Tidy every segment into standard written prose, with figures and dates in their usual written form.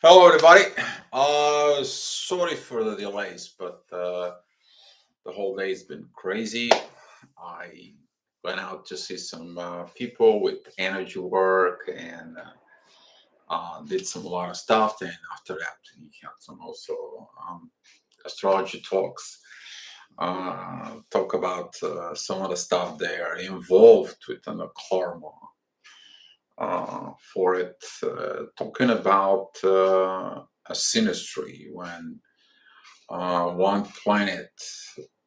Hello, everybody. Sorry for the delays, but the whole day's been crazy. I went out to see some people with energy work and did some a lot of stuff. And after that, we had some also astrology talks. Talk about some of the stuff they are involved with in the karma for it. Talking about a synastry when one planet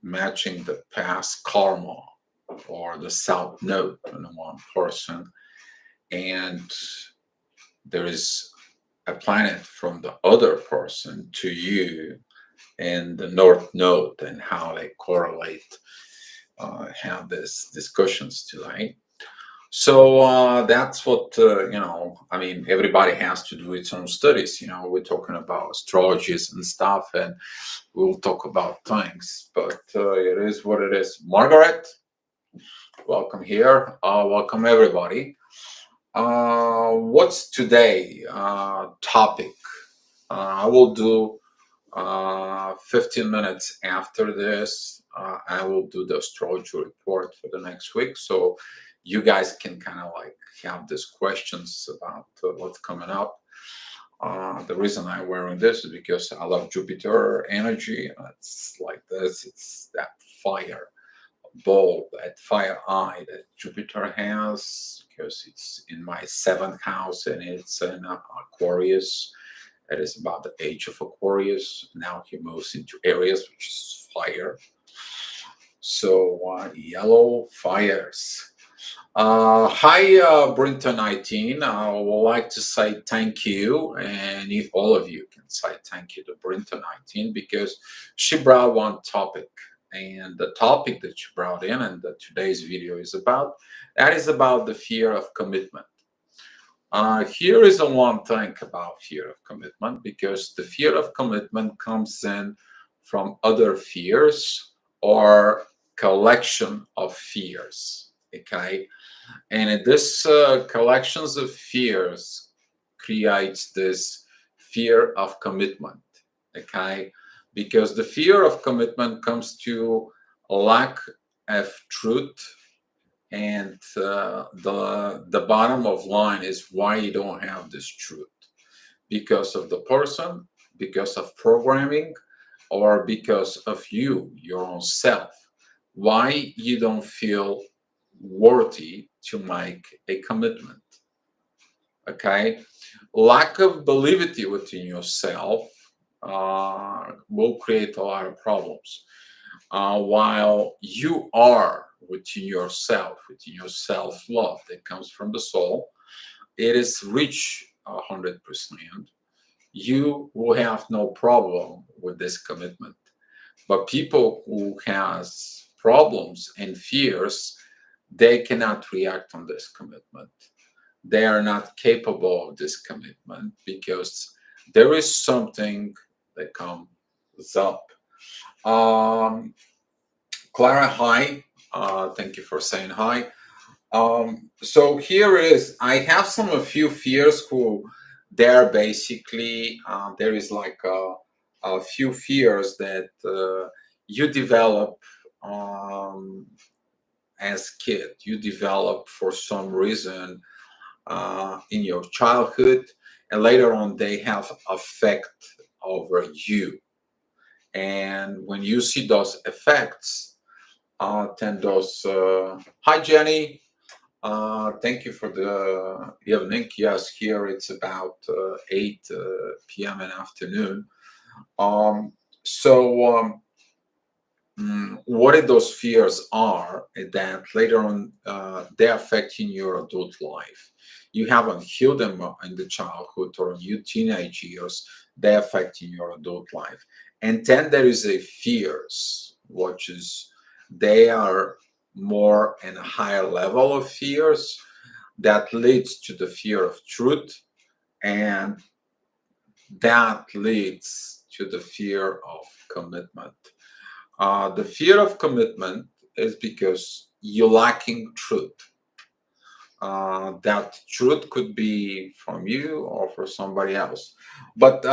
matching the past karma or the south node in one person, and there is a planet from the other person to you in the north node, and how they correlate. Have these discussions tonight. So that's what I mean, everybody has to do its own studies. We're talking about astrologies and stuff, and we'll talk about things. But it is what it is. Margaret, welcome here. Welcome everybody. What's today topic? I will do 15 minutes after this. I will do the astrology report for the next week. So you guys can kind of like have these questions about what's coming up. The reason I'm wearing this is because I love Jupiter energy. It's like this, it's that fire ball, that fire eye that Jupiter has, because it's in my seventh house and it's in Aquarius. It is about the age of Aquarius. Now he moves into Aries, which is fire. So yellow fires. Hi, Brinton 19. I would like to say thank you, and if all of you can say thank you to Brinton 19 because she brought one topic, and the topic that she brought in and that today's video is about, that is about the fear of commitment. Here is the one thing about fear of commitment, because the fear of commitment comes in from other fears or collection of fears. Okay, and this collections of fears creates this fear of commitment. Okay, because the fear of commitment comes to lack of truth, and the bottom of line is why you don't have this truth, because of the person, because of programming, or because of you, your own self, why you don't feel worthy to make a commitment. Okay, lack of believability within yourself will create a lot of problems. While you are within your self love that comes from the soul, it is rich 100%. You will have no problem with this commitment. But people who has problems and fears, they cannot react on this commitment. They are not capable of this commitment because there is something that comes up. Um, Clara, hi. Thank you for saying hi. So here is, I have some a few fears who they're basically, there is like a few fears that you develop um, as kid. You develop for some reason in your childhood, and later on they have effect over you. And when you see those effects, then those. Hi, Jenny. Thank you for the evening. Yes, here it's about 8 p.m. in afternoon. Um, so, what those fears are is that later on they're affecting your adult life. You haven't healed them in the childhood or in your teenage years. They're affecting your adult life. And then there is a fears, which is they are more and a higher level of fears that leads to the fear of truth, and that leads to the fear of commitment. The fear of commitment is because you're lacking truth. that truth could be from you or for somebody else. But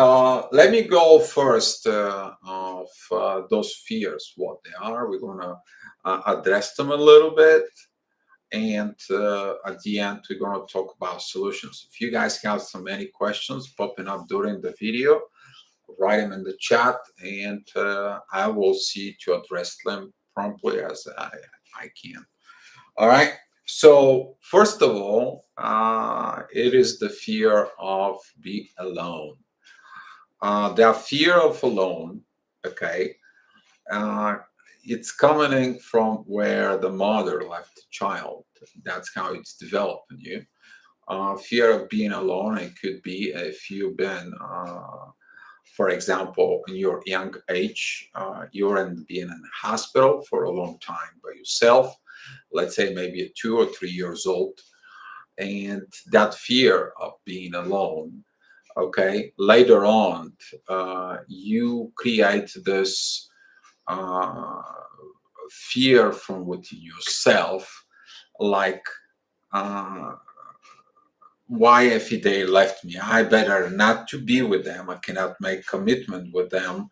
let me go first of those fears, what they are. We're going to address them a little bit. And at the end, we're going to talk about solutions. If you guys have so many questions popping up during the video, write them in the chat, and I will see to address them promptly as I can. All right. So first of all, it is the fear of being alone. The fear of alone, okay, uh, it's coming from where the mother left the child. That's how it's developing you. Fear of being alone. It could be if you've been, for example, in your young age, you're being in a hospital for a long time by yourself. Let's say maybe at 2 or 3 years old, and that fear of being alone. Okay, later on, you create this uh, fear from within yourself, like, uh, why if they left me? I better not to be with them. I cannot make commitment with them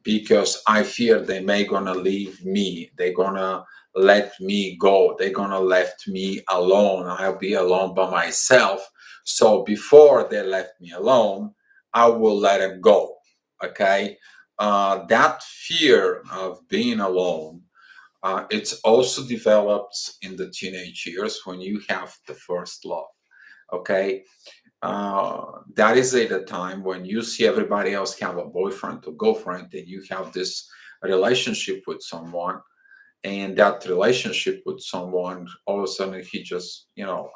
because I fear they may gonna leave me. They're gonna let me go. They're gonna left me alone. I'll be alone by myself. So before they left me alone, I will let them go. Okay, that fear of being alone. It's also develops in the teenage years when you have the first love. Okay, that is at a time when you see everybody else have a boyfriend or girlfriend and you have this relationship with someone, and that relationship with someone, all of a sudden he just,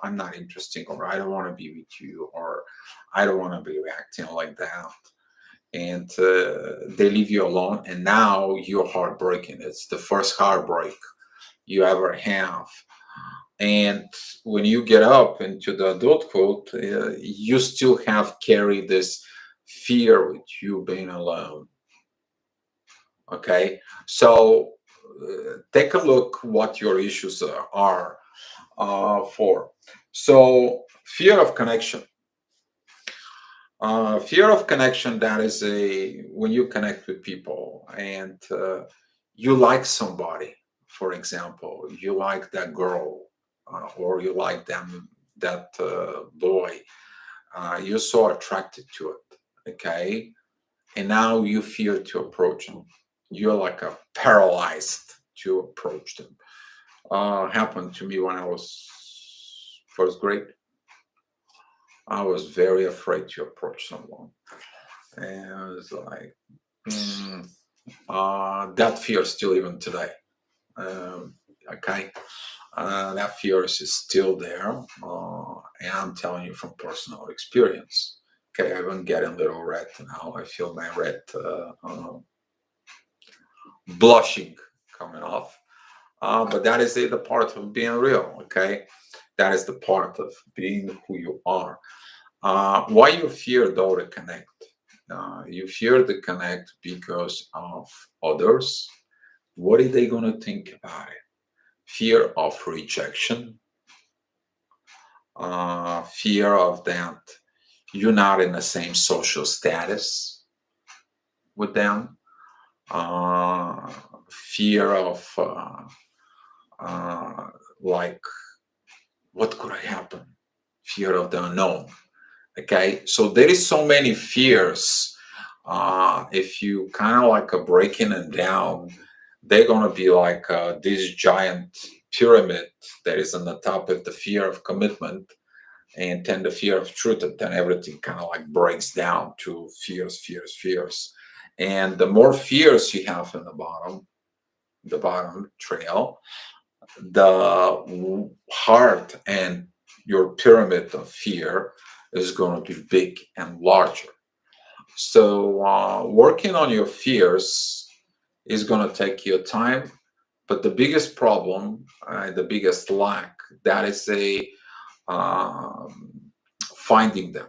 I'm not interested, or I don't want to be with you, or I don't want to be reacting like that, and they leave you alone, and now you're heartbreaking. It's the first heartbreak you ever have. And when you get up into the adulthood, you still have carry this fear with you being alone. Okay, so take a look what your issues are for. So fear of connection. Fear of connection, that is a when you connect with people and you like somebody, for example, you like that girl, or you like that boy, you're so attracted to it, okay, and now you fear to approach them. You're like a paralyzed to approach them. Happened to me when I was first grade. I was very afraid to approach someone, and I was like, mm, that fear still even today. Okay, that fear is still there, and I'm telling you from personal experience. Okay, I've been getting a little red now. I feel my red blushing coming off. But that is the part of being real. Okay, that is the part of being who you are. Why you fear though to connect? You fear to connect because of others. What are they going to think about it? Fear of rejection, fear of that you're not in the same social status with them, uh, fear of uh, like, what could happen? Fear of the unknown. Okay, so there is so many fears. If you kind of like a breaking it down, they're gonna be like this giant pyramid that is on the top of the fear of commitment, and then the fear of truth, and then everything kind of like breaks down to fears, fears, fears. And the more fears you have in the bottom trail, the heart and your pyramid of fear is going to be big and larger. So working on your fears is going to take your time, but the biggest problem, the biggest lack, that is a um, finding them.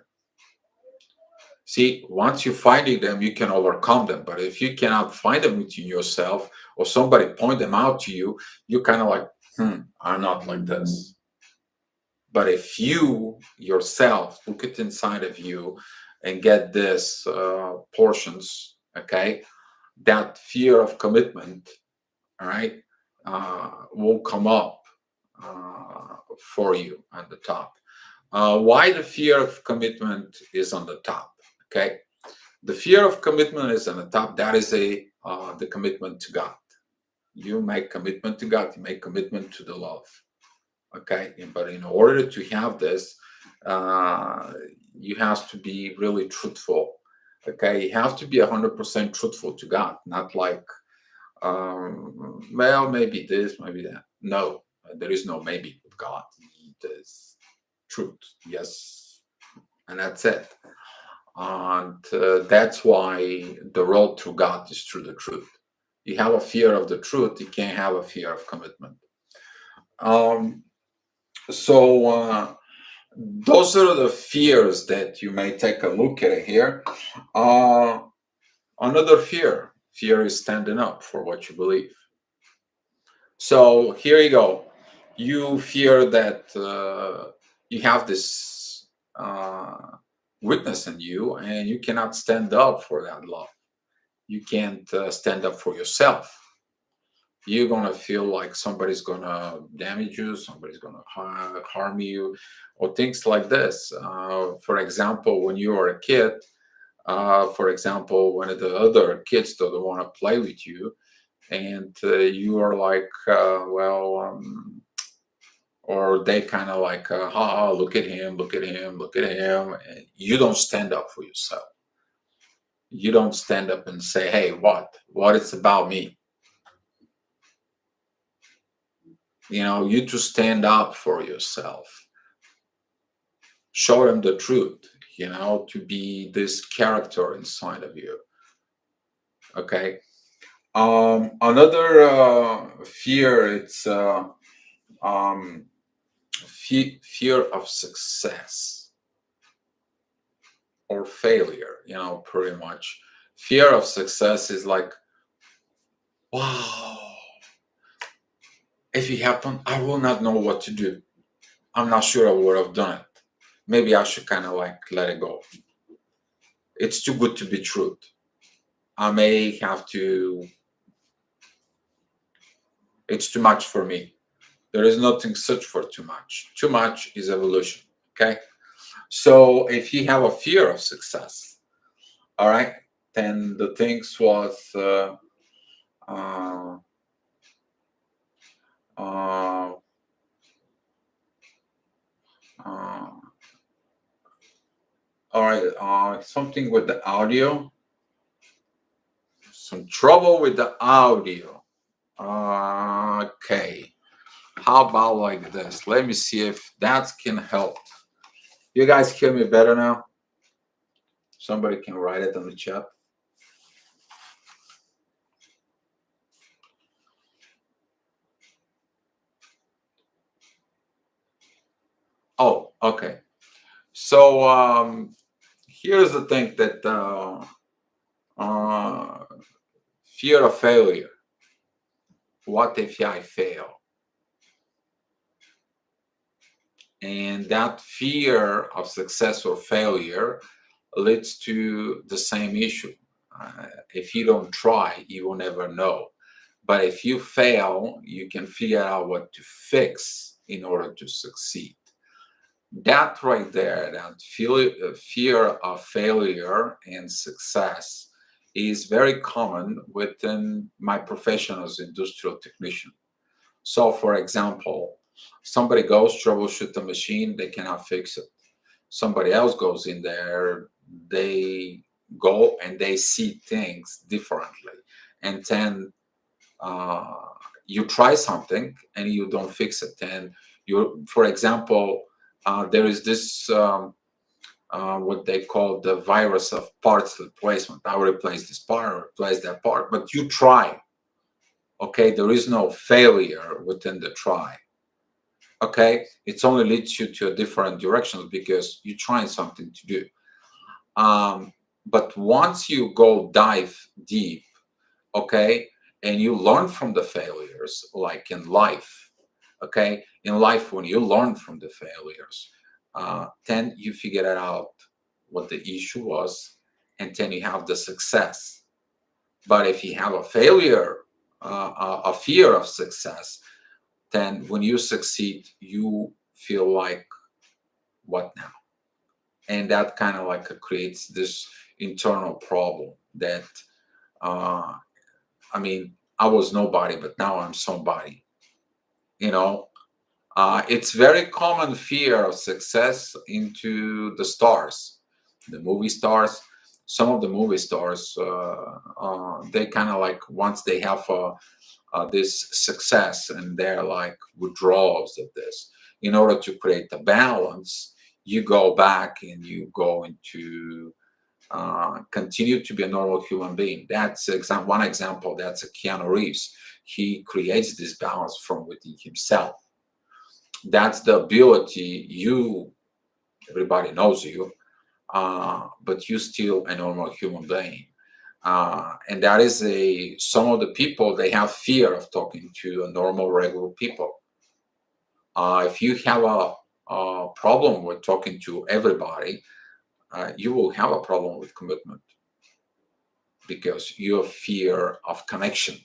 See, once you're finding them, you can overcome them. But if you cannot find them within yourself, or somebody point them out to you, you kind of like, I'm not like this. But if you yourself look at inside of you and get this portions, okay, that fear of commitment, all right, will come up for you at the top. Why the fear of commitment is on the top? Okay, the fear of commitment is on the top. That is the commitment to God. You make commitment to God. You make commitment to the love. Okay, but in order to have this, uh, you have to be really truthful. Okay, you have to be 100% truthful to God, not like, well, maybe this, maybe that. No, there is no maybe with God. There's truth, yes, and that's it. And that's why the road to God is through the truth. You have a fear of the truth, you can't have a fear of commitment. Um, so those are the fears that you may take a look at here. Uh, Another fear is standing up for what you believe. So here you go. You fear that you have this weakness in you and you cannot stand up for that love. You can't stand up for yourself. You're going to feel like somebody's going to damage you, somebody's going to harm you, or things like this. For example, when you are a kid, for example, when the other kids don't want to play with you, and you are like, or they kind of like, look at him, look at him, look at him. And you don't stand up for yourself. You don't stand up and say, hey, what it's about me. You to stand up for yourself. Show them the truth, to be this character inside of you. Okay. Another fear, it's fear of success or failure, pretty much. Fear of success is like, wow, if it happened, I will not know what to do. I'm not sure I would have done it. Maybe I should kind of like let it go. It's too good to be true. I may have to, it's too much for me. There is nothing such for too much. Too much is evolution. Okay. So if you have a fear of success, all right, then the things was uh, uh, uh, all right, something with the audio, some trouble with the audio. Okay, how about like this? Let me see if that can help. You guys hear me better now? Somebody can write it on the chat. Oh, okay. So here's the thing that fear of failure. What if I fail? And that fear of success or failure leads to the same issue. If you don't try, you will never know. But if you fail, you can figure out what to fix in order to succeed. That right there, that fear of failure and success is very common within my profession as industrial technician. So, for example, somebody goes troubleshoot the machine, they cannot fix it. Somebody else goes in there, they go and they see things differently. And then uh, you try something and you don't fix it. And for example, there is this what they call the virus of parts replacement. I will replace this part, replace that part, but you try. Okay, there is no failure within the try. Okay, it only leads you to a different directions because you're trying something to do. But once you go dive deep, okay, and you learn from the failures, like in life, Okay, in life, when you learn from the failures, then you figure it out what the issue was, and then you have the success. But if you have a failure, a fear of success, then when you succeed, you feel like, what now? And that kind of like creates this internal problem that, uh, I mean, I was nobody, but now I'm somebody. You know, it's very common fear of success into the stars, the movie stars. Some of the movie stars, they kind of like once they have this success and they're like withdrawals of this. In order to create the balance, you go back and you go into continue to be a normal human being. That's one example. That's a Keanu Reeves. He creates this balance from within himself. That's the ability. Everybody knows you, but you still a normal human being. And that is some of the people, they have fear of talking to a normal regular people. If you have a problem with talking to everybody, you will have a problem with commitment because you have fear of connection.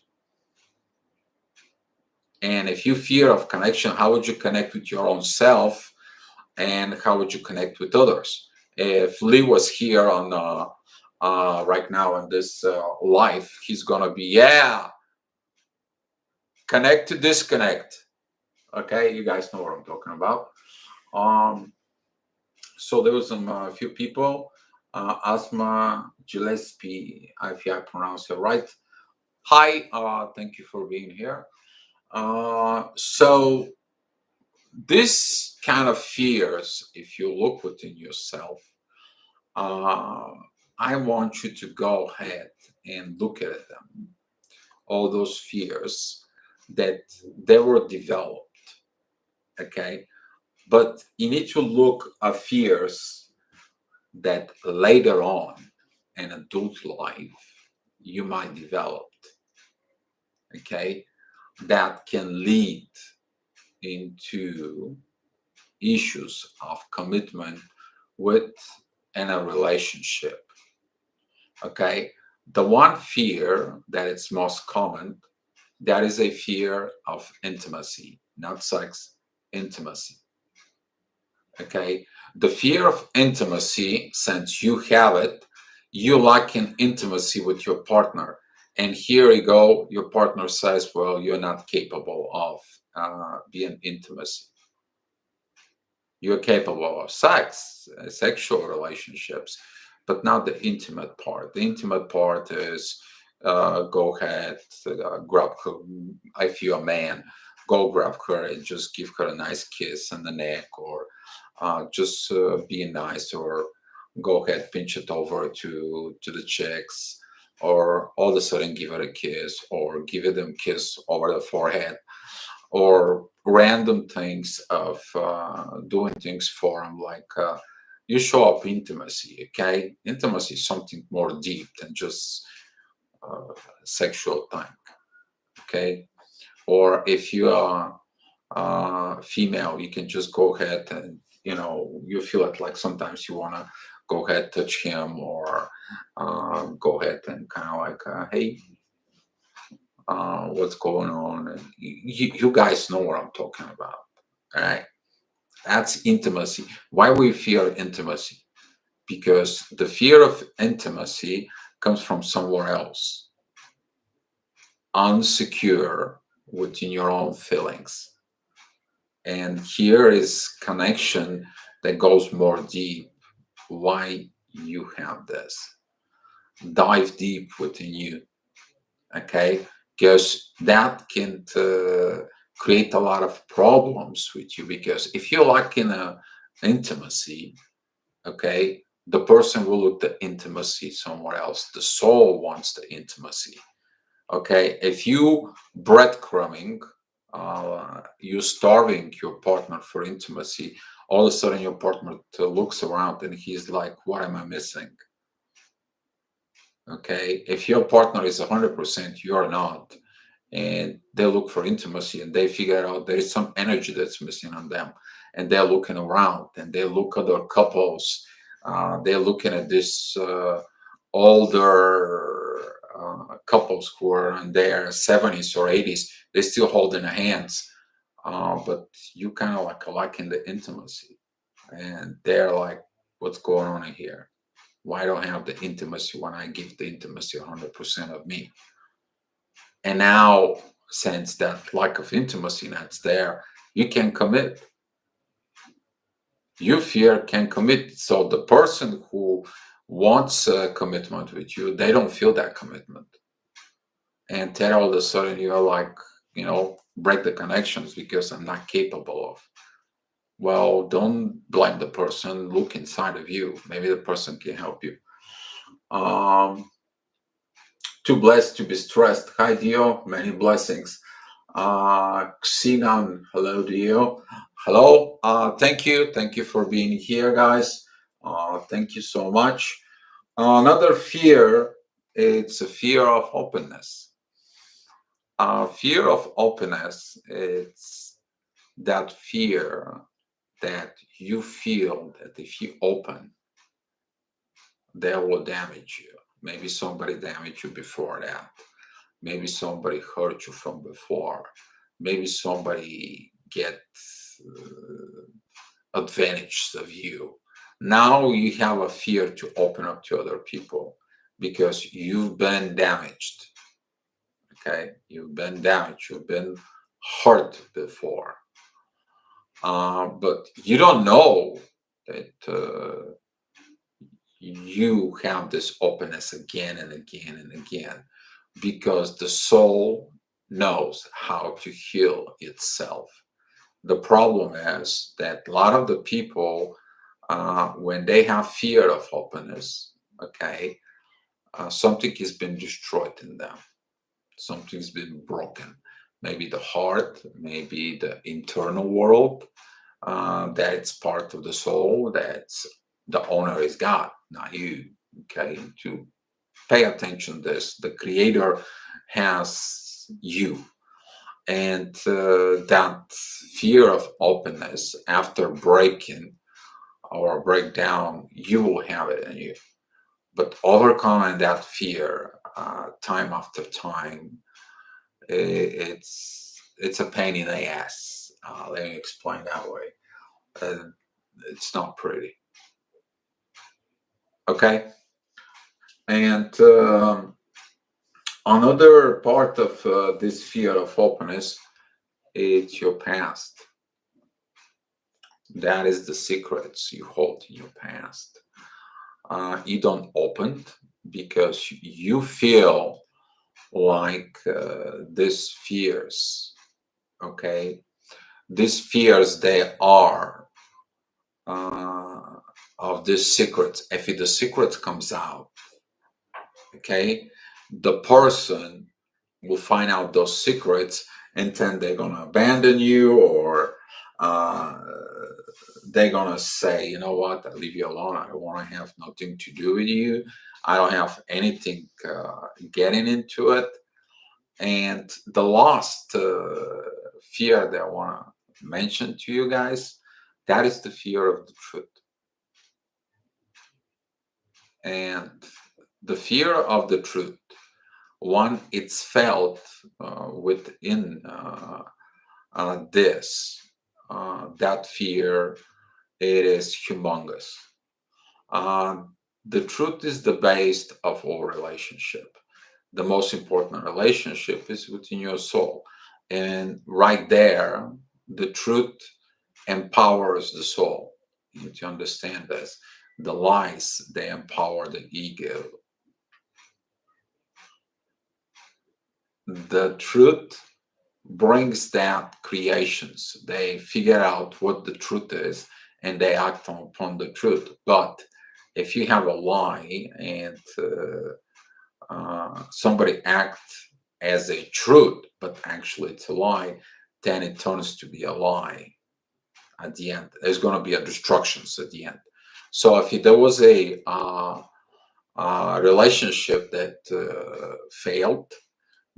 And if you fear of connection, how would you connect with your own self, and how would you connect with others? If Lee was here on right now in this life, he's gonna be, yeah, connect to disconnect. Okay, you guys know what I'm talking about. So there was some few people. Asma Gillespie, if I pronounce it right. Hi, thank you for being here. So this kind of fears, if you look within yourself, I want you to go ahead and look at them. All those fears that they were developed. Okay, but you need to look at fears that later on in adult life you might develop. Okay, that can lead into issues of commitment with in a relationship. Okay, the one fear that is most common, that is a fear of intimacy, not sex, intimacy. Okay, the fear of intimacy, since you have it, you lack in intimacy with your partner, and here you go, your partner says, well, you're not capable of being intimacy. You're capable of sex, sexual relationships, but not the intimate part. The intimate part is go ahead, grab her. If you're a man, go grab her and just give her a nice kiss on the neck, or just be nice, or go ahead, pinch it over to the chicks, or all of a sudden give her a kiss, or give them a kiss over the forehead, or random things of doing things for them, like you show up intimacy. Okay, intimacy is something more deep than just sexual time. Okay, or if you are female, you can just go ahead and you feel it, like sometimes you want to go ahead, touch him, or go ahead and kind of like hey, what's going on, and you guys know what I'm talking about. All right, that's intimacy. Why we fear intimacy? Because the fear of intimacy comes from somewhere else, unsecure within your own feelings. And here is connection that goes more deep. Why you have this? Dive deep within you, okay? Because that can create a lot of problems with you. Because if you lack in a intimacy, okay, the person will look the intimacy somewhere else. The soul wants the intimacy. Okay, if you breadcrumbing, you starving your partner for intimacy, all of a sudden your partner looks around and he's like, what am I missing? Okay, if your partner is 100%, you're not, and they look for intimacy, and they figure out there is some energy that's missing on them, and they're looking around, and they look at other couples. They're looking at this older couples who are in their 70s or 80s. They're still holding hands, but you kind of like liking the intimacy, and they're like, "What's going on in here? Why don't I have the intimacy when I give the intimacy 100% of me?" And now, since that lack of intimacy that's there, you can commit. You fear can commit. So the person who wants a commitment with you, they don't feel that commitment. And then all of a sudden you're like, break the connections because I'm not capable of. Well, don't blame the person. Look inside of you. Maybe the person can help you. Um, Too blessed to be stressed. Hi, Dio. Many blessings. Xenon, hello, Dio. Hello. Thank you. Thank you for being here, guys. Thank you so much. Another fear, it's a fear of openness. Fear of openness, it's that fear that you feel that if you open, they will damage you. Maybe somebody damaged you before that. Maybe somebody hurt you from before. Maybe somebody get advantage of you. Now you have a fear to open up to other people because you've been damaged. Okay, you've been damaged. You've been hurt before, but you don't know that you have this openness again and again and again because the soul knows how to heal itself. The problem is that a lot of the people, when they have fear of openness, okay, something has been destroyed in them. Something's been broken. Maybe the heart, maybe the internal world, that's part of the soul, that's the owner is God, not you. Okay, to pay attention to this, the creator has you, and that fear of openness after breaking or breakdown, you will have it in you. But overcoming that fear time after time, it's a pain in the ass. Let me explain that way. Uh, it's not pretty. Okay, and another part of this fear of openness, it's your past. That is the secrets you hold in your past. You don't open because you feel like these fears, okay, these fears, they are uh, of these secrets. If the secret comes out, okay, the person will find out those secrets, and then they're gonna abandon you, or uh, they're gonna say, you know what, I leave you alone. I don't want to have nothing to do with you. I don't have anything getting into it. And the last fear that I want to mention to you guys, that is the fear of the truth. And the fear of the truth, one, it's felt within this, that fear, it is humongous. Uh, the truth is the base of all relationship. The most important relationship is within your soul. And right there, the truth empowers the soul. You need to understand this. The lies, they empower the ego. The truth brings down creations. They figure out what the truth is and they act upon the truth. But if you have a lie and somebody acts as a truth, but actually it's a lie, then it turns to be a lie at the end. There's going to be a destructions at the end. So if there was a relationship that failed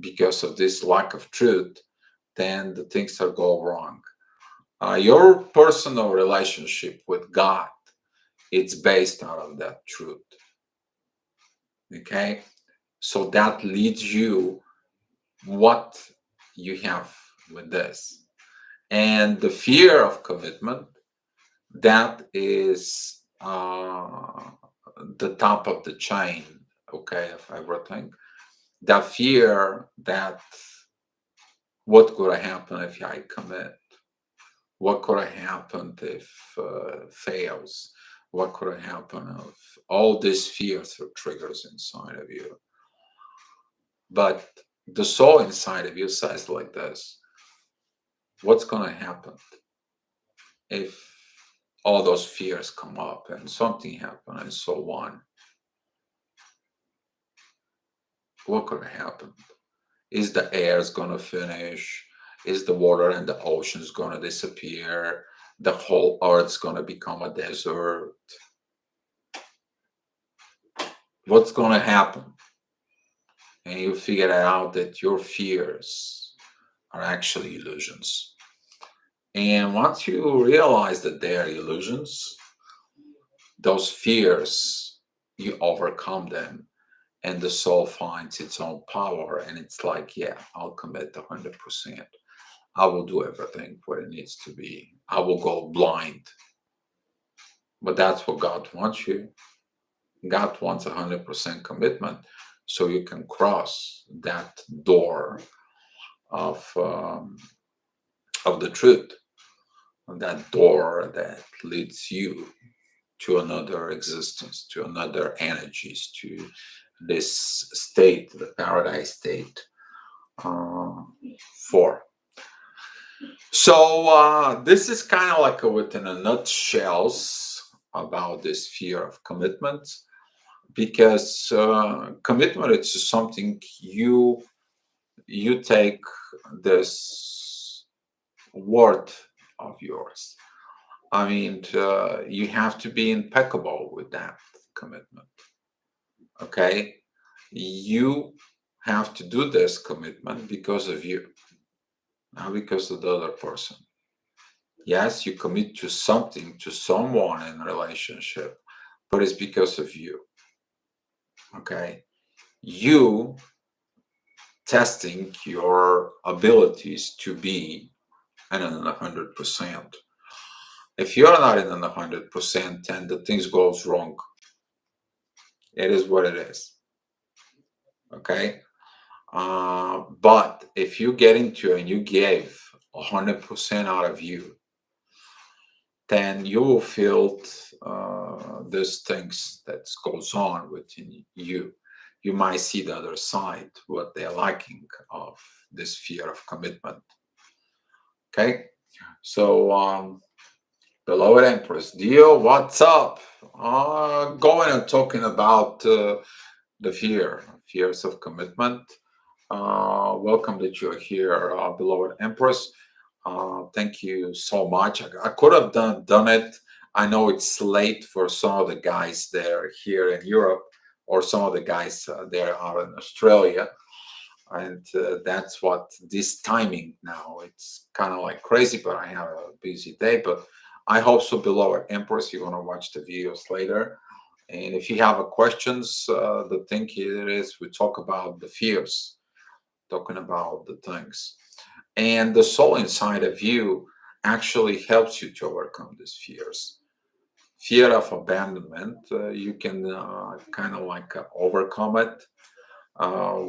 because of this lack of truth, then the things are go wrong. Your personal relationship with God, it's based out of that truth. Okay, so that leads you what you have with this, and the fear of commitment, that is the top of the chain, okay, of everything. That fear that what could have happened if I commit? What could have happened if fails? What could have happened if all these fears or triggers inside of you? But the soul inside of you says like this: what's going to happen if all those fears come up and something happen and so on? What could have happened? Is the air's gonna finish? Is the water and the ocean's gonna disappear? The whole earth's gonna become a desert? What's gonna happen? And you figure out that your fears are actually illusions. And once you realize that they are illusions, those fears, you overcome them, and the soul finds its own power, and it's like, yeah, I'll commit 100%. I will do everything what it needs to be. I will go blind. But that's what God wants you. God wants 100% commitment so you can cross that door of the truth, that door that leads you to another existence, to another energies, to this state, the paradise state. For So this is kind of like within a nutshell about this fear of commitment, because commitment is something you take this word of yours. I mean, you have to be impeccable with that commitment. Okay, you have to do this commitment because of you, not because of the other person. Yes, you commit to something, to someone in a relationship, but it's because of you. Okay. You testing your abilities to be in 100%. If you're not in 100% and the things goes wrong, it is what it is. Okay. But if you get into it and you gave 100% out of you, then you will feel these things that goes on within you. You might see the other side, what they're liking of this fear of commitment. Okay, so beloved Empress Dio, what's up? Going and talking about the fears of commitment. Welcome that you're here, beloved Empress. Thank you so much. I could have done it. I know it's late for some of the guys there here in Europe, or some of the guys there are in Australia, and that's what this timing now. It's kind of like crazy, but I have a busy day. But I hope so, beloved Empress, you're gonna watch the videos later. And if you have a questions, the thing here is we talk about the fears, talking about the things. And the soul inside of you actually helps you to overcome these fears. Fear of abandonment, you can kind of like overcome it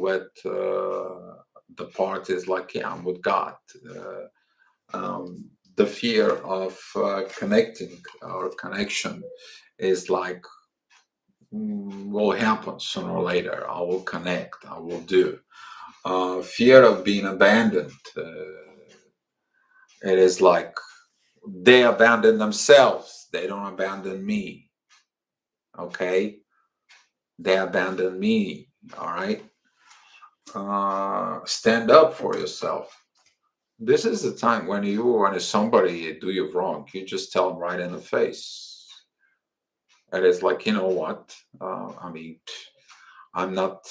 with the part is like, yeah, I'm with God. The fear of connecting or connection is like, will happen sooner or later. I will connect, I will do. Fear of being abandoned. It is like they abandon themselves. They don't abandon me. Okay? They abandon me. All right? Stand up for yourself. This is the time when somebody do you wrong, you just tell them right in the face. And it's like, you know what? I mean, I'm not,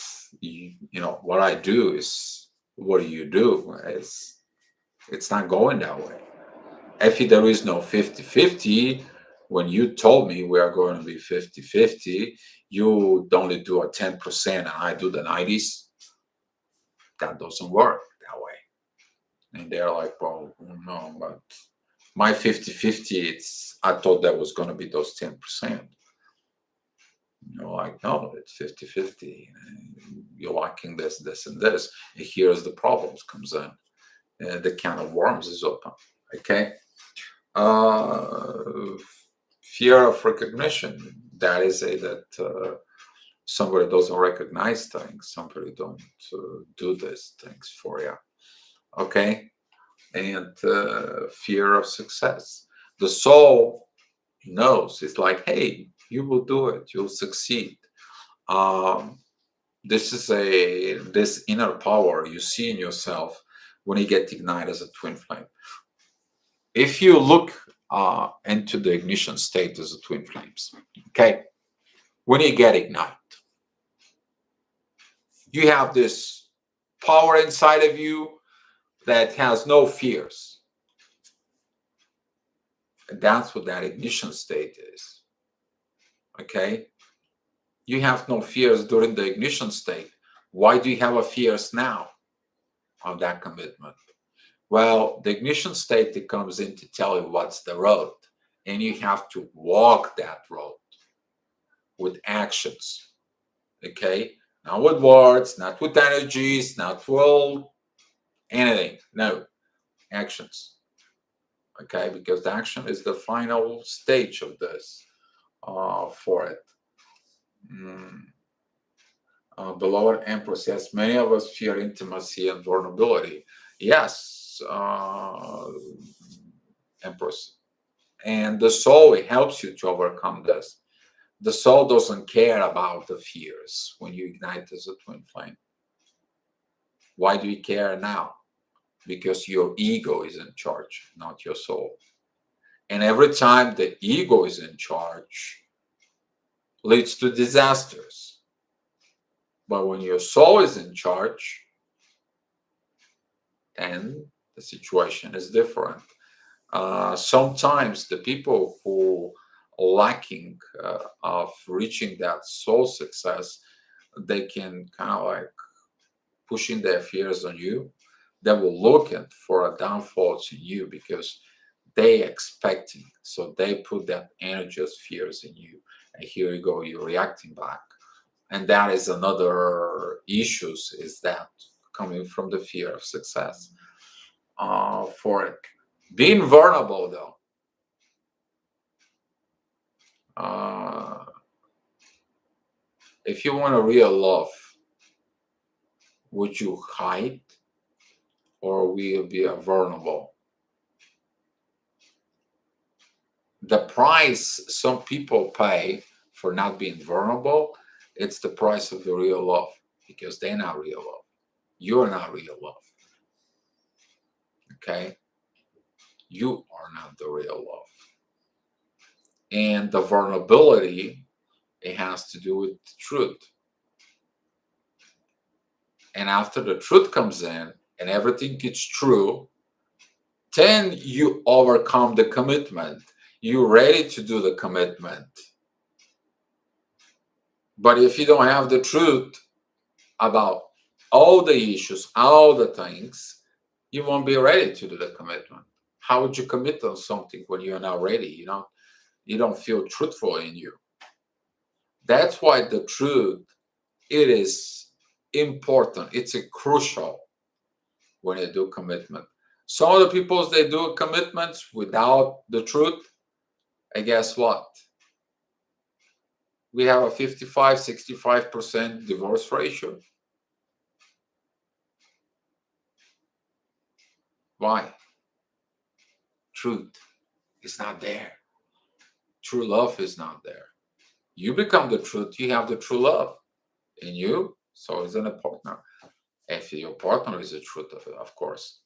what I do is what do? It's not going that way. If there is no 50-50, when you told me we are going to be 50-50, you only do a 10% and I do the 90s, that doesn't work that way. And they're like, well, no, but my 50-50, I thought that was going to be those 10%. Like, no, it's 50-50. You're liking this, and this. And here's the problems comes in. The can of worms is open. Okay. Uh, Fear of recognition. That is that somebody doesn't recognize things. Somebody don't do these things for you. Okay. And fear of success. The soul knows. It's like, hey, you will do it. You'll succeed. Um, this inner power you see in yourself when you get ignited as a twin flame. If you look into the ignition state as a twin flames, okay, when you get ignited, you have this power inside of you that has no fears. And that's what that ignition state is. Okay, you have no fears during the ignition state. Why do you have a fears now of that commitment? Well, the ignition state that comes in to tell you what's the road, and you have to walk that road with actions. Okay, not with words, not with energies, not with anything. No, actions. Okay, because the action is the final stage of this for it. Beloved Empress, yes, many of us fear intimacy and vulnerability. Yes, Empress. And the soul, it helps you to overcome this. The soul doesn't care about the fears when you ignite as a twin flame. Why do you care now? Because your ego is in charge, not your soul. And every time the ego is in charge, leads to disasters. But when your soul is in charge, then the situation is different. Sometimes the people who are lacking of reaching that soul success, they can kind of like pushing their fears on you. They will looking for a downfalls in you because they expecting. So they put that energy as fears in you, and here you go, you're reacting back. And that is another issues is that coming from the fear of success. For it, being vulnerable though. If you want a real love, would you hide or will you be vulnerable? The price some people pay for not being vulnerable, it's the price of the real love because they're not real love. You're not real love. Okay? You are not the real love. And the vulnerability, it has to do with truth. And after the truth comes in and everything gets true, then you overcome the commitment. You're ready to do the commitment. But if you don't have the truth about all the issues, all the things, you won't be ready to do the commitment. How would you commit on something when you're not ready? You don't feel truthful in you. That's why the truth, it is important. It's a crucial when you do commitment. Some of the people, they do commitments without the truth. And guess what? We have a 55-65% divorce ratio. Why? Truth is not there. True love is not there. You become the truth, you have the true love in you, so is in a partner. If your partner is the truth, of course.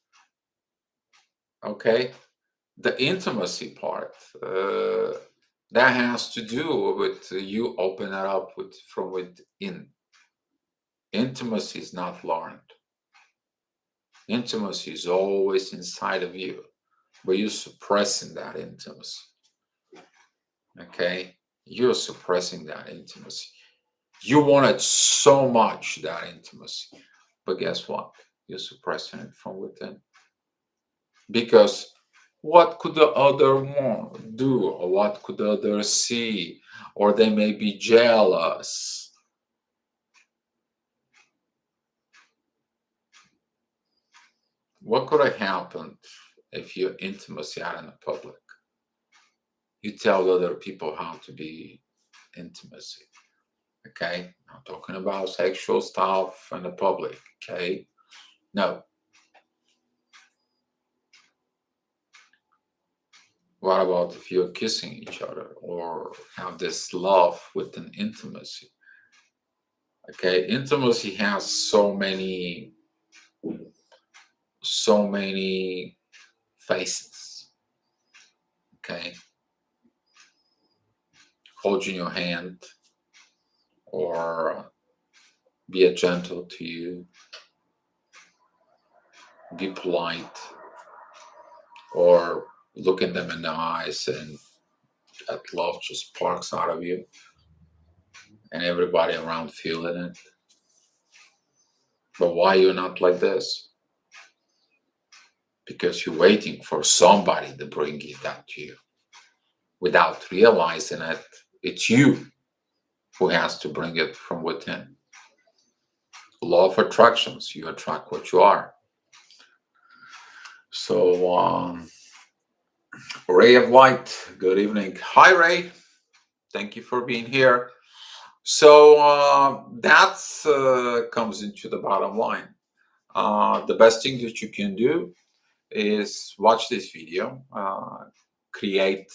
Okay? The intimacy part, that has to do with you open it up from within. Intimacy is not learned. Intimacy is always inside of you, but you're suppressing that intimacy. Okay? You're suppressing that intimacy. You wanted so much that intimacy, but guess what? You're suppressing it from within. Because what could the other want do, or what could the other see, or they may be jealous. What could have happened if your intimacy out in the public? You tell other people how to be intimacy. Okay, I'm talking about sexual stuff in the public. Okay, no. What about if you're kissing each other or have this love with an intimacy? Okay, intimacy has so many faces. Okay, holding your hand or be a gentle to you, be polite, or looking them in the eyes and that love just sparks out of you and everybody around feeling it. But why you're not like this? Because you're waiting for somebody to bring it that to you without realizing it. It's you who has to bring it from within. Law of attractions, you attract what you are. So, Ray of Light, good evening. Hi, Ray. Thank you for being here. So that comes into the bottom line. The best thing that you can do is watch this video, create,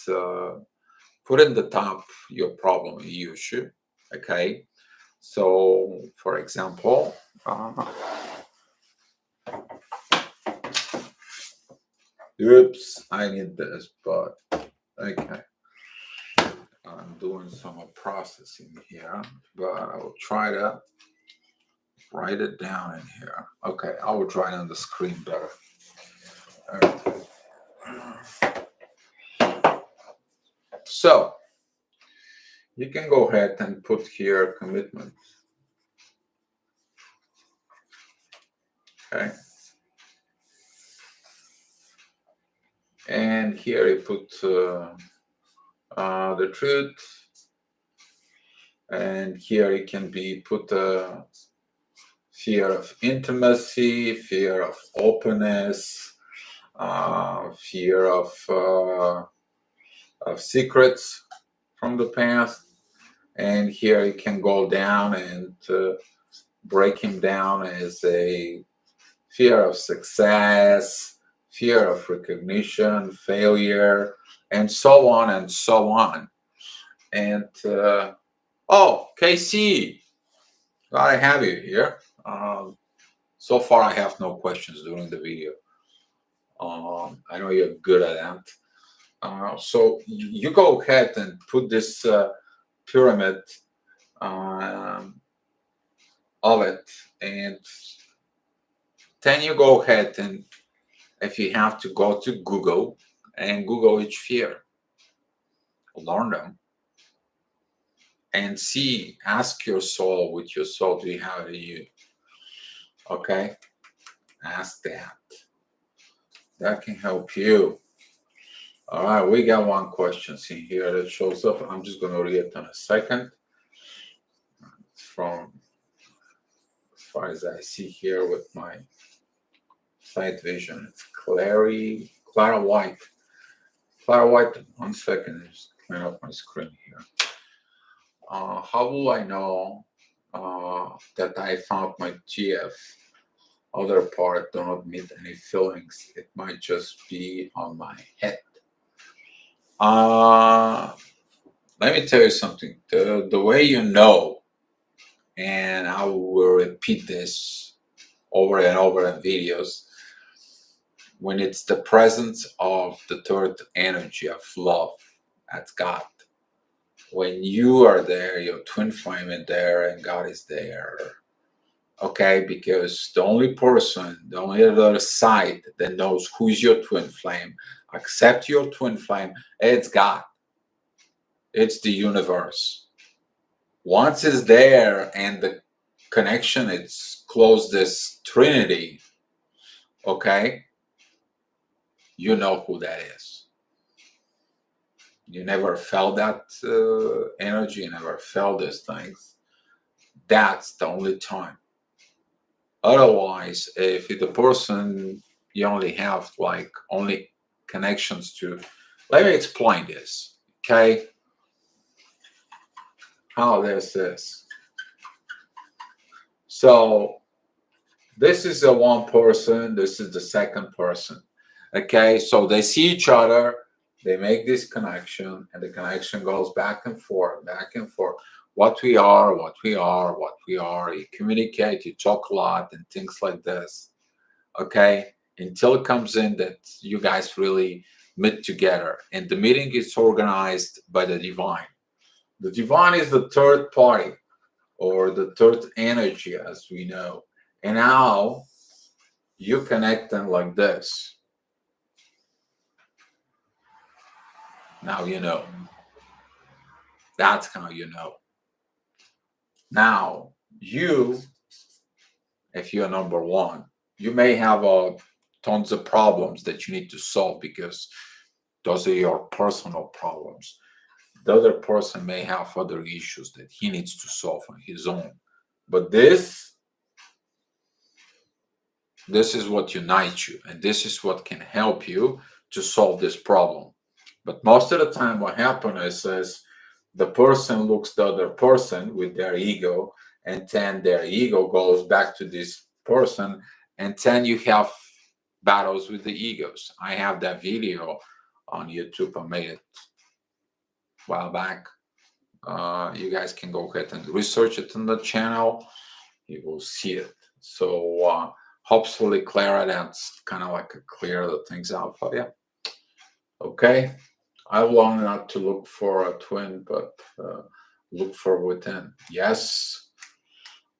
put in the top your problem, your issue. Okay. So, for example, oops, I need this, but okay. I'm doing some processing here, but I will try to write it down in here. Okay, I will try it on the screen better. All right. So you can go ahead and put here commitment. Okay. And here you put the truth. And here it can be put fear of intimacy, fear of openness, fear of secrets from the past. And here you can go down and break him down as a fear of success, fear of recognition, failure, and so on and so on. And oh, KC, glad I have you here. So far, I have no questions during the video. I know you're good at that. So you go ahead and put this pyramid of it, and then you go ahead and if you have to go to Google and Google each fear, learn them, and see, ask your soul, with your soul, do you have it in you? Okay, ask that. That can help you. All right, we got one question in here that shows up. I'm just going to read it in a second. It's from, as far as I see here with my sight vision, it's Clara White. Clara White, 1 second, just clean up my screen here. How will I know that I found my TF? Other part do not meet any feelings. It might just be on my head. Let me tell you something. The way you know, and I will repeat this over and over in videos, when it's the presence of the third energy of love, that's God. When you are there, your twin flame is there, and God is there. okay? Because the only person, the only other side that knows who is your twin flame, accept your twin flame, it's God, it's the universe. Once it's there and the connection, it's close this trinity, okay? You know who that is. You never felt that energy, you never felt these things. That's the only time. Otherwise, if the person you only have like only connections to, let me explain this, okay? How this is. So this is the one person, this is the second person. Okay, so they see each other, they make this connection, and the connection goes back and forth, back and forth. What we are, what we are, what we are. You communicate, you talk a lot, and things like this. Okay, until it comes in that you guys really meet together, and the meeting is organized by the divine. The divine is the third party or the third energy, as we know. And now you connect them like this. Now you know. That's how you know. Now, you, if you're number one, you may have tons of problems that you need to solve because those are your personal problems. The other person may have other issues that he needs to solve on his own. But this is what unites you, and this is what can help you to solve this problem. But most of the time, what happens is the person looks the other person with their ego, and then their ego goes back to this person, and then you have battles with the egos. I have that video on YouTube. I made it a while back. You guys can go ahead and research it on the channel. You will see it. So hopefully, Clara, that's kind of like a clear the things out for you. Okay. I want not to look for a twin, but look for within. Yes.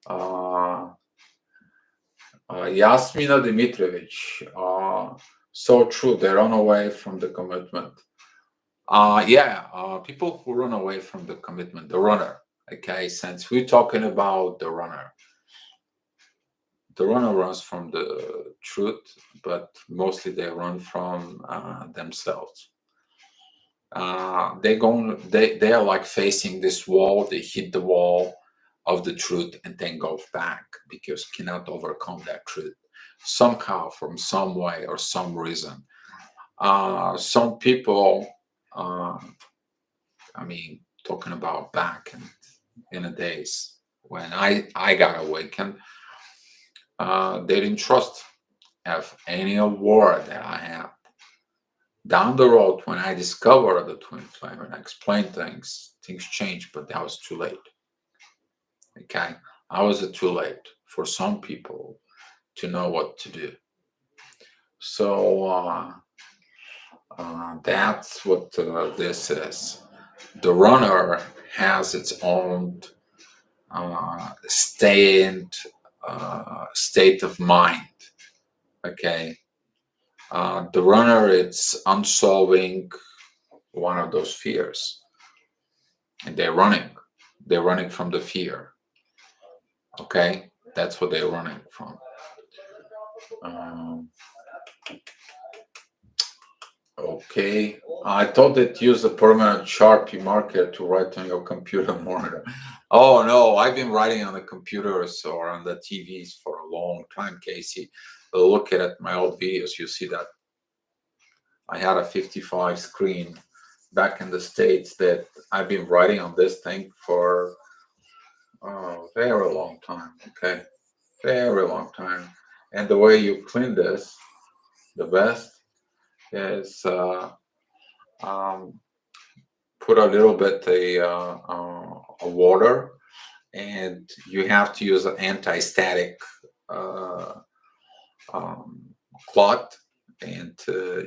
Yasmina Dimitrovic. So true. They run away from the commitment. People who run away from the commitment, the runner. Okay, since we're talking about the runner runs from the truth, but mostly they run from themselves. They are like facing this wall. They hit the wall of the truth and then go back because cannot overcome that truth somehow, from some way or some reason. Some people, talking about back in the days when I got awakened, they didn't trust of any award that I had. Down the road, when I discovered the twin flame and I explained things changed, but that was too late. Okay, I was too late for some people to know what to do. So that's what this is. The runner has its own state of mind. Okay, the runner, it's unsolving one of those fears, and they're running from the fear. Okay, that's what they're running from. Okay, I thought that use a permanent Sharpie marker to write on your computer monitor. Oh no, I've been writing on the computers or on the TVs for a long time, Casey. Look at my old videos, you see that I had a 55 screen back in the States that I've been writing on this thing for a very long time, okay? Very long time. And the way you clean this, the best is put a little bit of water, and you have to use an anti-static cloth, and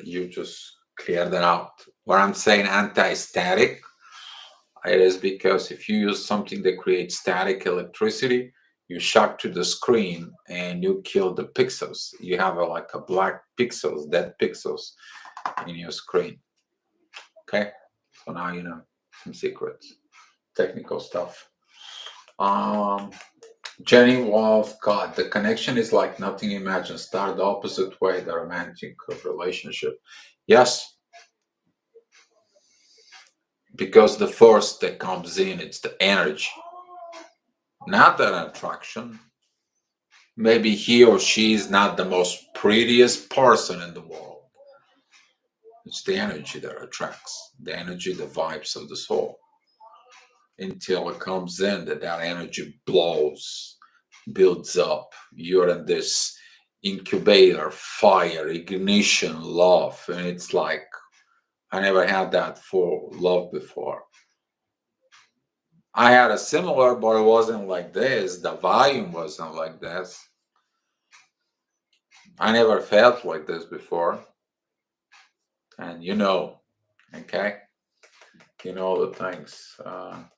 you just clear that out. What I'm saying anti-static, it is because if you use something that creates static electricity, you shock to the screen and you kill the pixels. You have like a black pixels, dead pixels in your screen. Okay, so now you know some secrets, technical stuff. Um, Jenny Wolf, God, the connection is like nothing imagined. Start the opposite way, the romantic relationship. Yes, because the force that comes in, it's the energy, not that attraction. Maybe he or she is not the most prettiest person in the world. It's the energy that attracts, the energy, the vibes of the soul. Until it comes in, that energy blows, builds up. You're in this incubator, fire, ignition, love. And it's like, I never had that for love before. I had a similar, but it wasn't like this. The volume wasn't like this. I never felt like this before. And okay? You know the things. Um,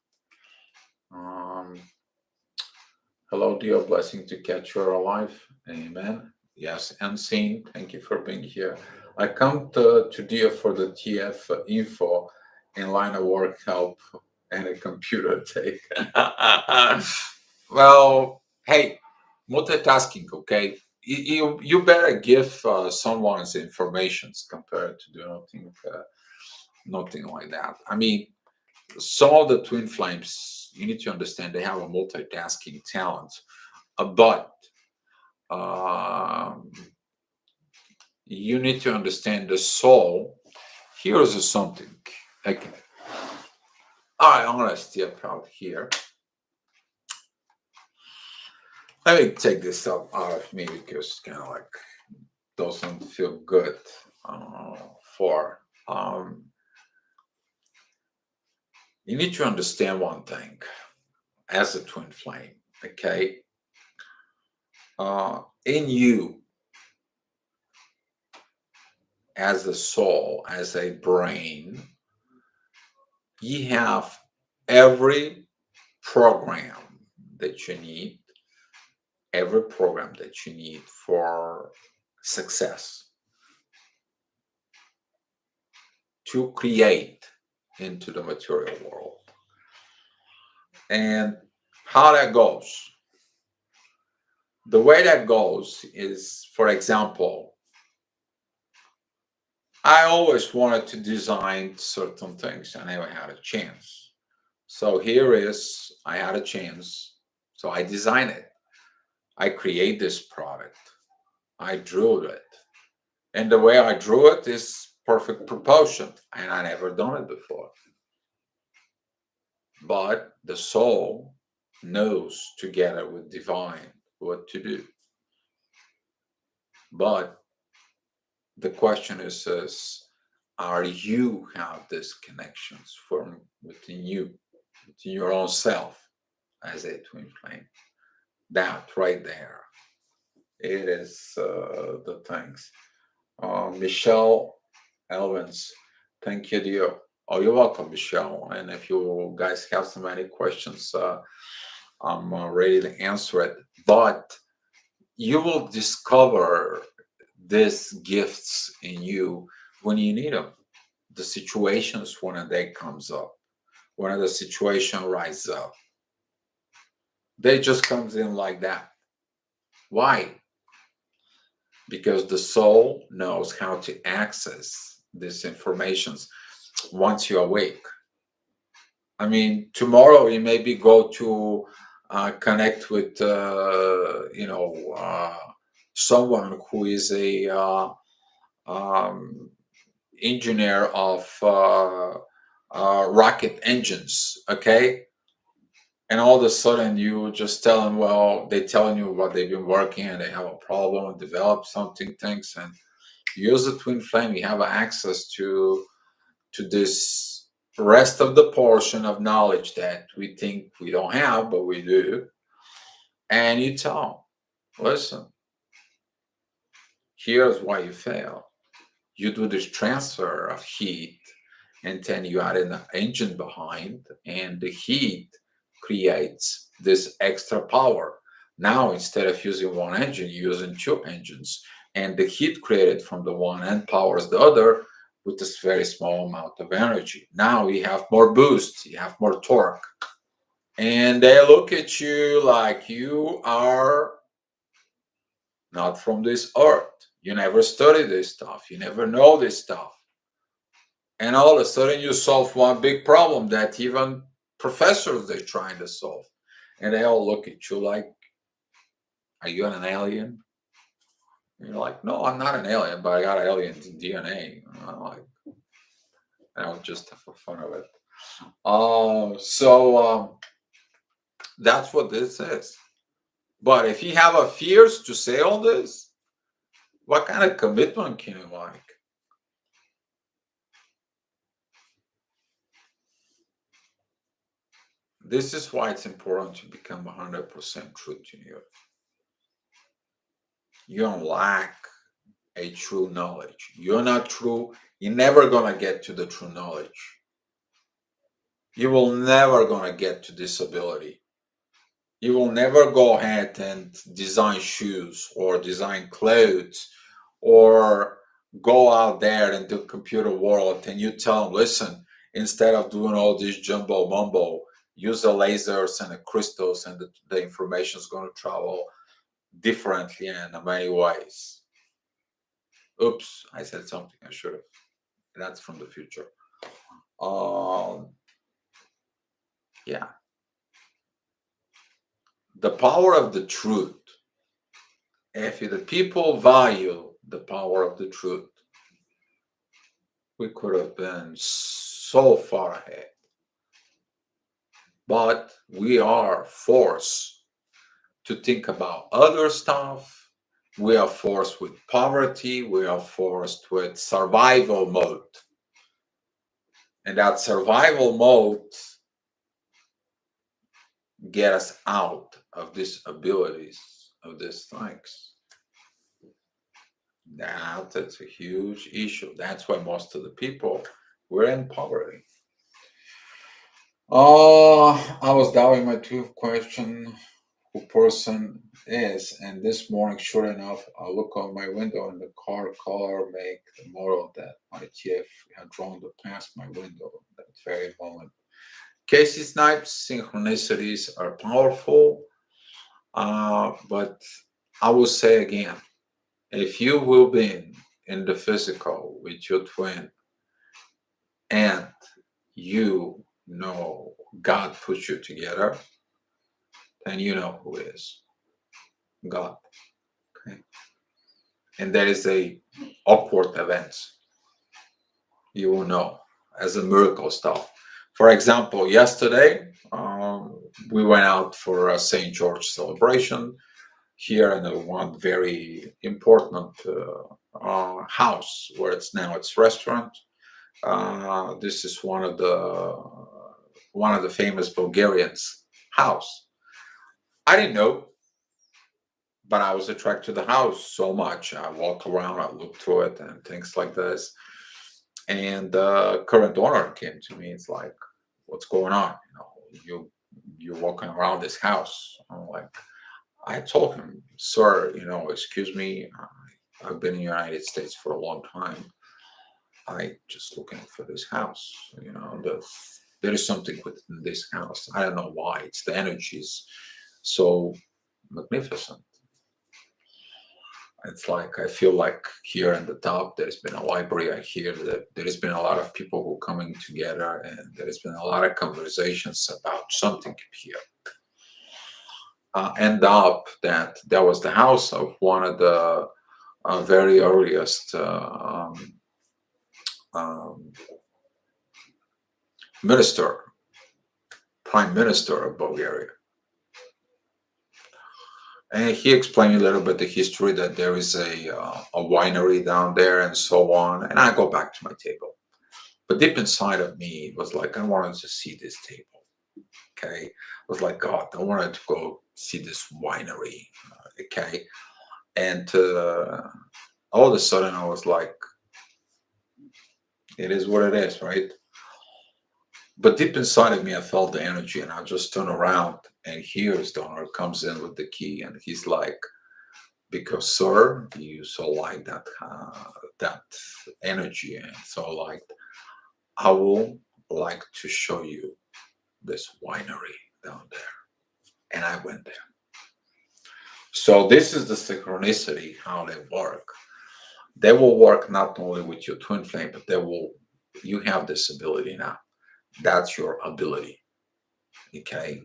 Hello, dear. Blessing to catch you alive. Amen. Yes, unseen. Thank you for being here. I come to dear for the TF info in line of work help and a computer take. Well, hey, multitasking, okay? You better give someone's informations compared to do nothing like that. I mean, some of the twin flames, you need to understand they have a multitasking talent, but um, you need to understand the soul. Here's something. Okay. All right, honesty about here. Let me take this up out of me because it's kind of like doesn't feel good for. You need to understand one thing as a twin flame, okay? In you, as a soul, as a brain, you have every program that you need, every program that you need for success to create into the material world. And how that goes, the way that goes is, for example, I always wanted to design certain things. I never had a chance. So I had a chance. So I designed it. I create this product. I drew it. And the way I drew it is perfect proportion. And I never done it before. But the soul knows together with divine what to do. But the question is are you have these connections from within you, within your own self as a twin flame? That right there, it is the things. Michelle Elvins, thank you, dear. Oh, you're welcome, Michelle. And if you guys have so many questions, I'm ready to answer it. But you will discover these gifts in you when you need them. The situations when a day comes up, when the situation rises up, they just comes in like that. Why? Because the soul knows how to access these informations once you're awake. I mean, tomorrow you maybe go to connect with, someone who is a um, engineer of rocket engines, okay? And all of a sudden you just tell them, well, they're telling you what they've been working and they have a problem, develop something, things, and use the twin flame. You have access to this rest of the portion of knowledge that we think we don't have, but we do. And you tell them, listen, here's why you fail. You do this transfer of heat, and then you add an engine behind, and the heat creates this extra power. Now, instead of using one engine, you're using two engines. And the heat created from the one end powers the other with this very small amount of energy. Now you have more boost, you have more torque. And they look at you like you are not from this earth. You never study this stuff. You never know this stuff. And all of a sudden you solve one big problem that even professors they're trying to solve. And they all look at you like, are you an alien? And you're like, no, I'm not an alien, but I got alien DNA. I'm like, just for fun of it. That's what this is. But if you have a fears to say all this, what kind of commitment can you like? This is why it's important to become 100% true to you. You don't lack a true knowledge. You're not true. You're never gonna get to the true knowledge. You will never gonna get to this ability. You will never go ahead and design shoes or design clothes or go out there in the computer world and you tell them, listen, instead of doing all this jumbo mumbo, use the lasers and the crystals and the information is going to travel differently in many ways. Oops, I said something I should have. That's from the future. Yeah. The power of the truth. If the people value the power of the truth, we could have been so far ahead. But we are forced to think about other stuff. We are forced with poverty. We are forced with survival mode. And that survival mode get us out of these abilities, of these things. That's a huge issue. That's why most of the people were in poverty. I was doubting my two question who person is, and this morning, sure enough, I look out my window and the car color, make, the model that my TF had drawn to pass my window at that very moment. Casey Snipes synchronicities are powerful, but I will say again, if you will be in the physical with your twin and you know God put you together, then you know who is God. Okay? And there is a awkward event. You will know as a miracle stuff. For example, yesterday we went out for a St. George celebration here in one very important house where it's restaurant. This is one of the famous Bulgarians' house. I didn't know, but I was attracted to the house so much. I walk around, I look through it, and things like this. And the current owner came to me. It's like, "What's going on? You're walking around this house." I'm like, I told him, "Sir, excuse me. I've been in the United States for a long time. I just looking for this house. There is something within this house. I don't know why. It's the energies so magnificent. It's like I feel like here in the top there's been a library. I hear that there has been a lot of people who coming together, and there has been a lot of conversations about something here. End up that was the house of one of the very earliest um, minister, prime minister of Bulgaria. And he explained a little bit the history that there is a winery down there and so on. And I go back to my table. But deep inside of me, it was like, I wanted to see this table. Okay. It was like, God, I wanted to go see this winery. Okay. And all of a sudden, I was like, it is what it is, right? But deep inside of me, I felt the energy, and I just turn around, and here's the owner comes in with the key, and he's like, "Because, sir, you so like that energy, and so like, I will like to show you this winery down there." And I went there. So this is the synchronicity how they work. They will work not only with your twin flame, but they will. You have this ability now. That's your ability. Okay,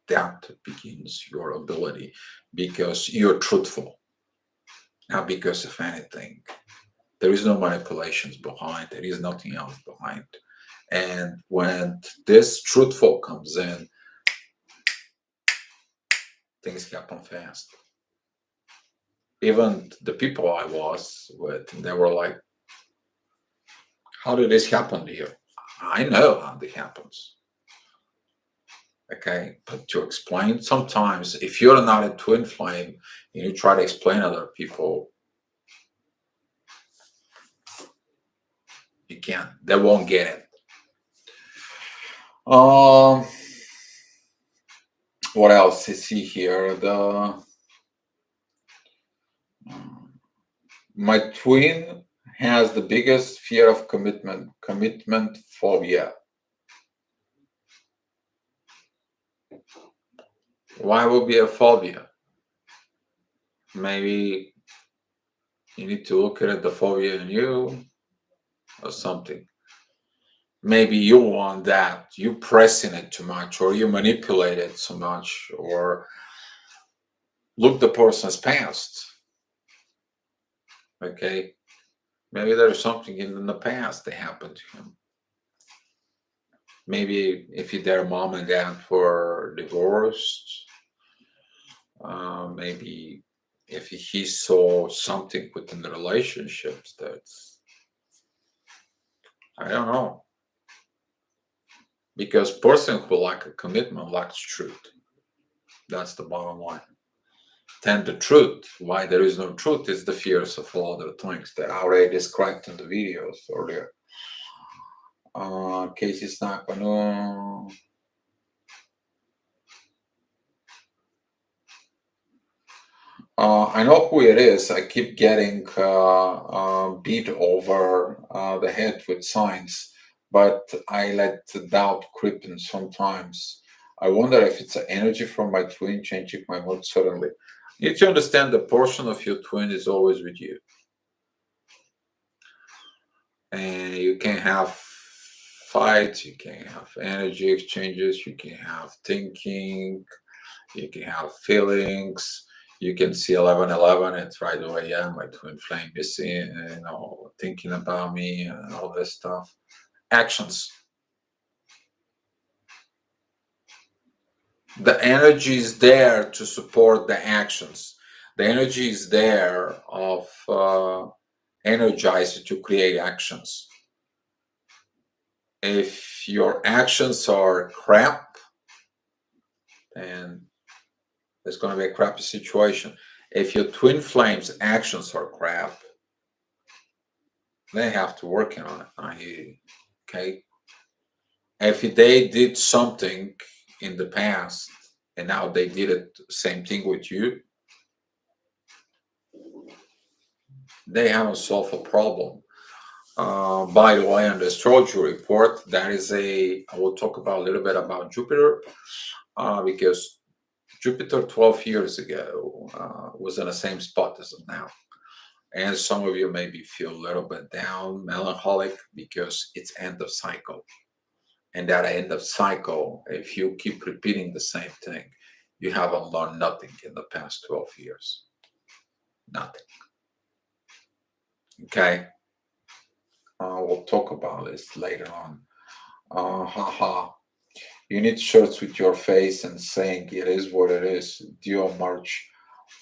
that begins your ability because you're truthful, not because of anything. There is no manipulations behind. There is nothing else behind. And when this truthful comes in, things happen fast. Even the people I was with, they were like, "How did this happen to you?" I know how it happens. Okay, but to explain, sometimes if you're not a twin flame and you try to explain to other people, you can't. They won't get it. Um, what else is see here? The my twin has the biggest fear of commitment phobia. Why would be a phobia? Maybe you need to look at the phobia in you or something. Maybe you want that, you pressing it too much, or you manipulate it so much, or look the person's past. Okay, maybe there's something in the past that happened to him. Maybe if their mom and dad were divorced, maybe if he saw something within the relationships that's, I don't know, because person who lack a commitment lacks truth. That's the bottom line. Then the truth, why there is no truth, is the fears of all other things that I already described in the videos earlier. Casey Snapano. I know who it is. I keep getting beat over the head with signs, but I let the doubt creep in sometimes. I wonder if it's an energy from my twin changing my mood suddenly. You need to understand the portion of your twin is always with you. And you can have fights, you can have energy exchanges, you can have thinking, you can have feelings. You can see 1111, it's right away, yeah, my twin flame is thinking about me and all this stuff. Actions. The energy is there to support the actions. The energy is there of energize to create actions. If your actions are crap, then there's going to be a crappy situation. If your twin flames actions are crap, they have to work on it. Okay. If they did something in the past and now they did it same thing with you, they haven't solved a problem. By the way, on the astrology report, I will talk about a little bit about Jupiter, because Jupiter 12 years ago was in the same spot as of now. And some of you maybe feel a little bit down, melancholic, because it's end of cycle. And that end of cycle, if you keep repeating the same thing, you haven't learned nothing in the past 12 years. Nothing. Okay? We'll talk about this later on. Haha. You need shirts with your face and saying it is what it is. Duo March.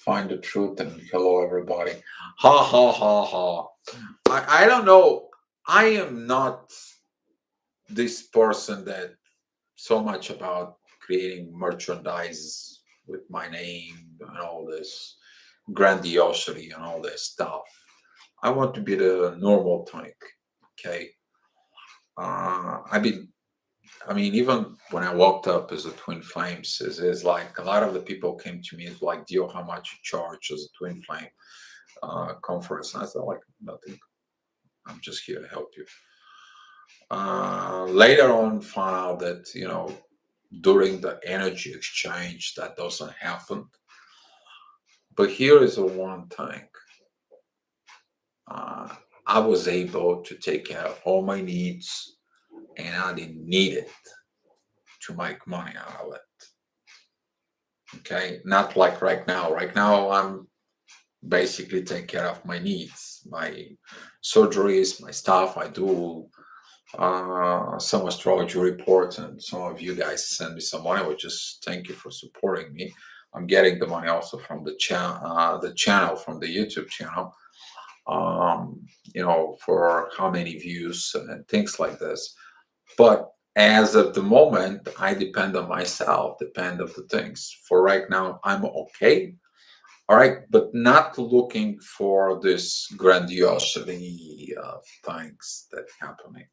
Find the truth and hello everybody. Ha ha ha ha. I don't know. I am not this person that so much about creating merchandise with my name and all this grandiosity and all this stuff. I want to be the normal type. Okay. I've been I mean, even when I walked up as a twin flames, is like a lot of the people came to me, it's like, Dio, how much you charge as a twin flame conference? And I said, like, nothing. I'm just here to help you. Later on, found out that, during the energy exchange, that doesn't happen. But here is the one thing. Uh, I was able to take care of all my needs, and I didn't need it to make money out of it. Okay, not like right now. Right now, I'm basically taking care of my needs, my surgeries, my stuff. I do some astrology reports, and some of you guys send me some money, which is thank you for supporting me. I'm getting the money also from the channel, from the YouTube channel. For how many views and things like this. But as of the moment, I depend on myself, depend of the things. For right now, I'm okay. All right, but not looking for this grandiosity of things that happening.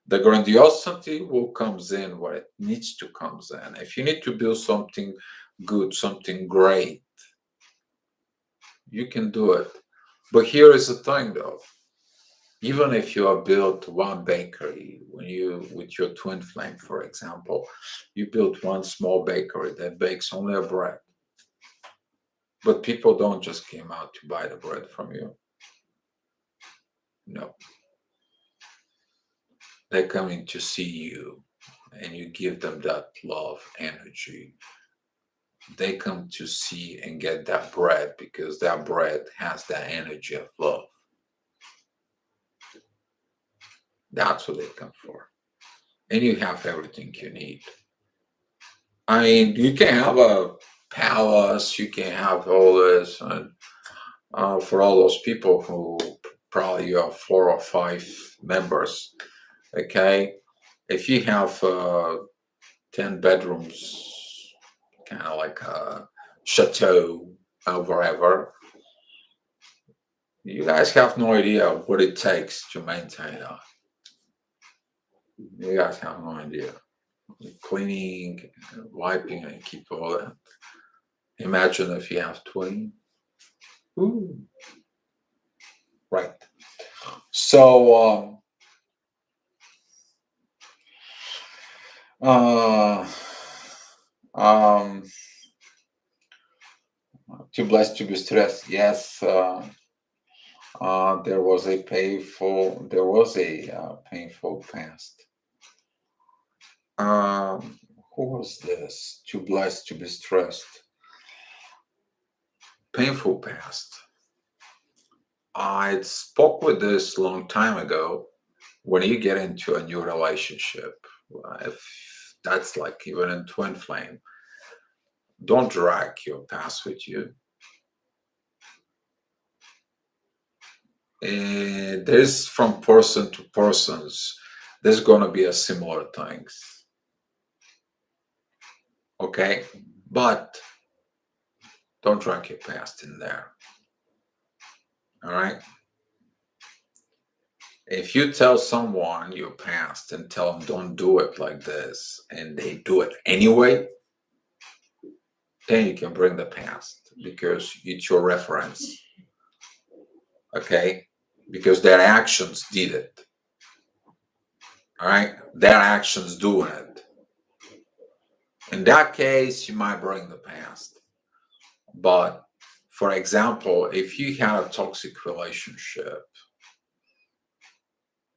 The grandiosity will comes in where it needs to comes in. If you need to build something good, something great, you can do it. But here is the thing, though. Even if you have built one bakery, when you with your twin flame, for example, you built one small bakery that bakes only a bread, but people don't just came out to buy the bread from you. No, they're coming to see you, and you give them that love energy. They come to see and get that bread because that bread has that energy of love. That's what they come for, and you have everything you need. I mean, you can have a palace, you can have all this, and for all those people who probably you have 4 or 5 members, okay? If you have 10 bedrooms, kind of like a chateau or wherever, you guys have no idea what it takes to maintain that. You guys have no idea. Cleaning, wiping, and keep all that. Imagine if you have 20. Ooh. Right. So, uh, um, too blessed to be stressed. Yes, there was a painful past. Who was this? Too blessed to be stressed. Painful past. I spoke with this long time ago. When you get into a new relationship, if that's like even in twin flame, don't drag your past with you. There's from person to persons, there's gonna be a similar things. Okay, but don't drag your past in there. All right. If you tell someone your past and tell them don't do it like this, and they do it anyway, then you can bring the past because it's your reference. Okay, because their actions did it. All right, their actions doing it. In that case, you might bring the past. But for example, if you had a toxic relationship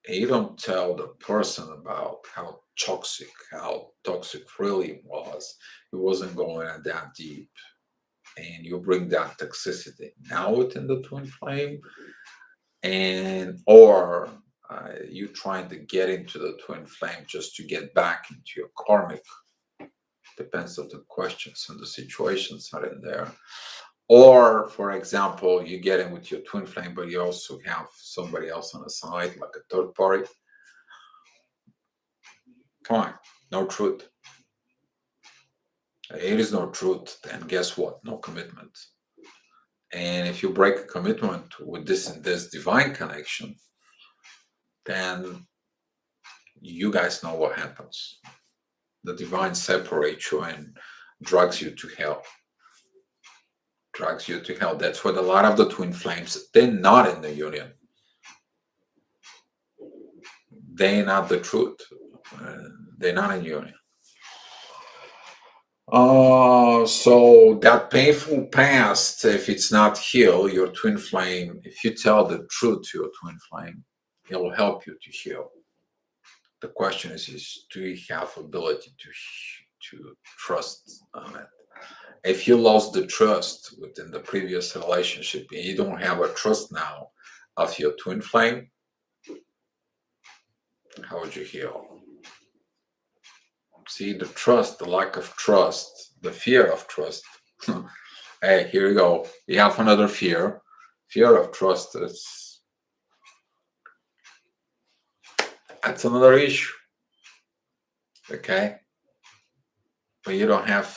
and you don't tell the person about how toxic really was, it wasn't going that deep, and you bring that toxicity now within the twin flame, and or you trying to get into the twin flame just to get back into your karmic, depends on the questions and the situations are in there. Or, for example, you get in with your twin flame, but you also have somebody else on the side, like a third party. Come on, no truth. It is no truth, then guess what? No commitment. And if you break a commitment with this and this divine connection, then you guys know what happens. The divine separates you and drags you to hell. Drags you to hell. That's what a lot of the twin flames, they're not in the union. They're not the truth. They're not in union. So that painful past, if it's not healed, your twin flame, if you tell the truth to your twin flame, it will help you to heal. The question is do you have ability to trust on it? If you lost the trust within the previous relationship and you don't have a trust now of your twin flame, how would you heal? See, the trust, the lack of trust, the fear of trust. Hey, here you go. You have another fear. Fear of trust is that's another issue. Okay? But you don't have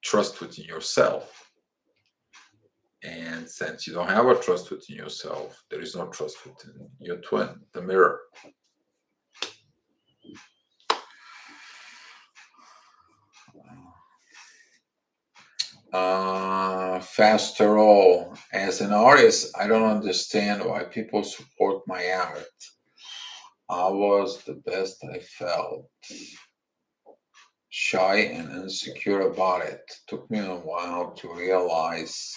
trust within yourself. And since you don't have a trust within yourself, there is no trust within your twin, the mirror. Faster all. As an artist, I don't understand why people support my art. I was the best I felt. Shy and insecure about it. Took me a while to realize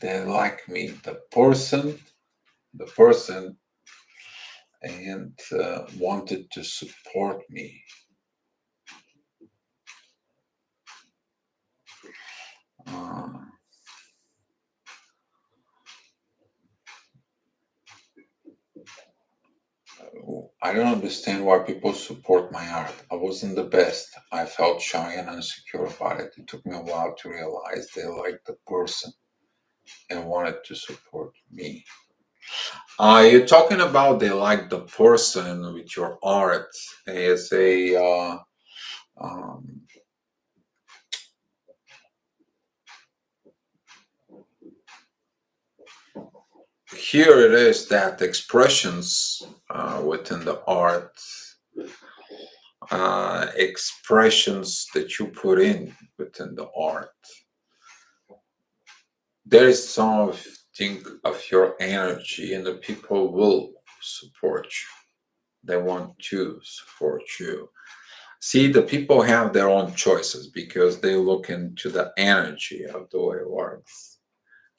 they like me, the person, and wanted to support me. I don't understand why people support my art. I wasn't the best. I felt shy and insecure about it. It took me a while to realize they liked the person and wanted to support me. You're talking about they like the person with your art as a um, here it is that expressions within the art, expressions that you put in within the art, there is something of your energy, and the people will support you. They want to support you. See, the people have their own choices because they look into the energy of the way it works.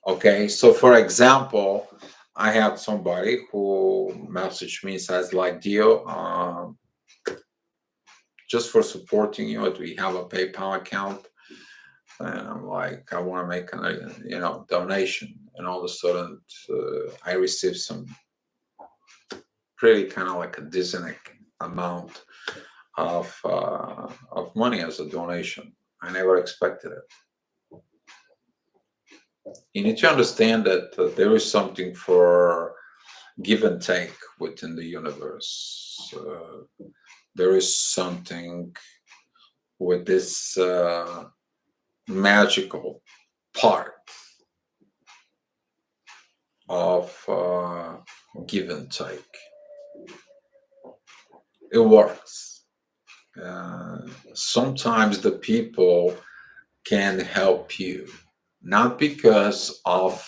Okay, so for example, I had somebody who messaged me says like, Dio, just for supporting you, we have a PayPal account, and I'm like, I want to make a donation, and all of a sudden I received some pretty kind of like a dizzying amount of money as a donation. I never expected it. You need to understand that there is something for give and take within the universe. There is something with this magical part of give and take. It works. Sometimes the people can help you, not because of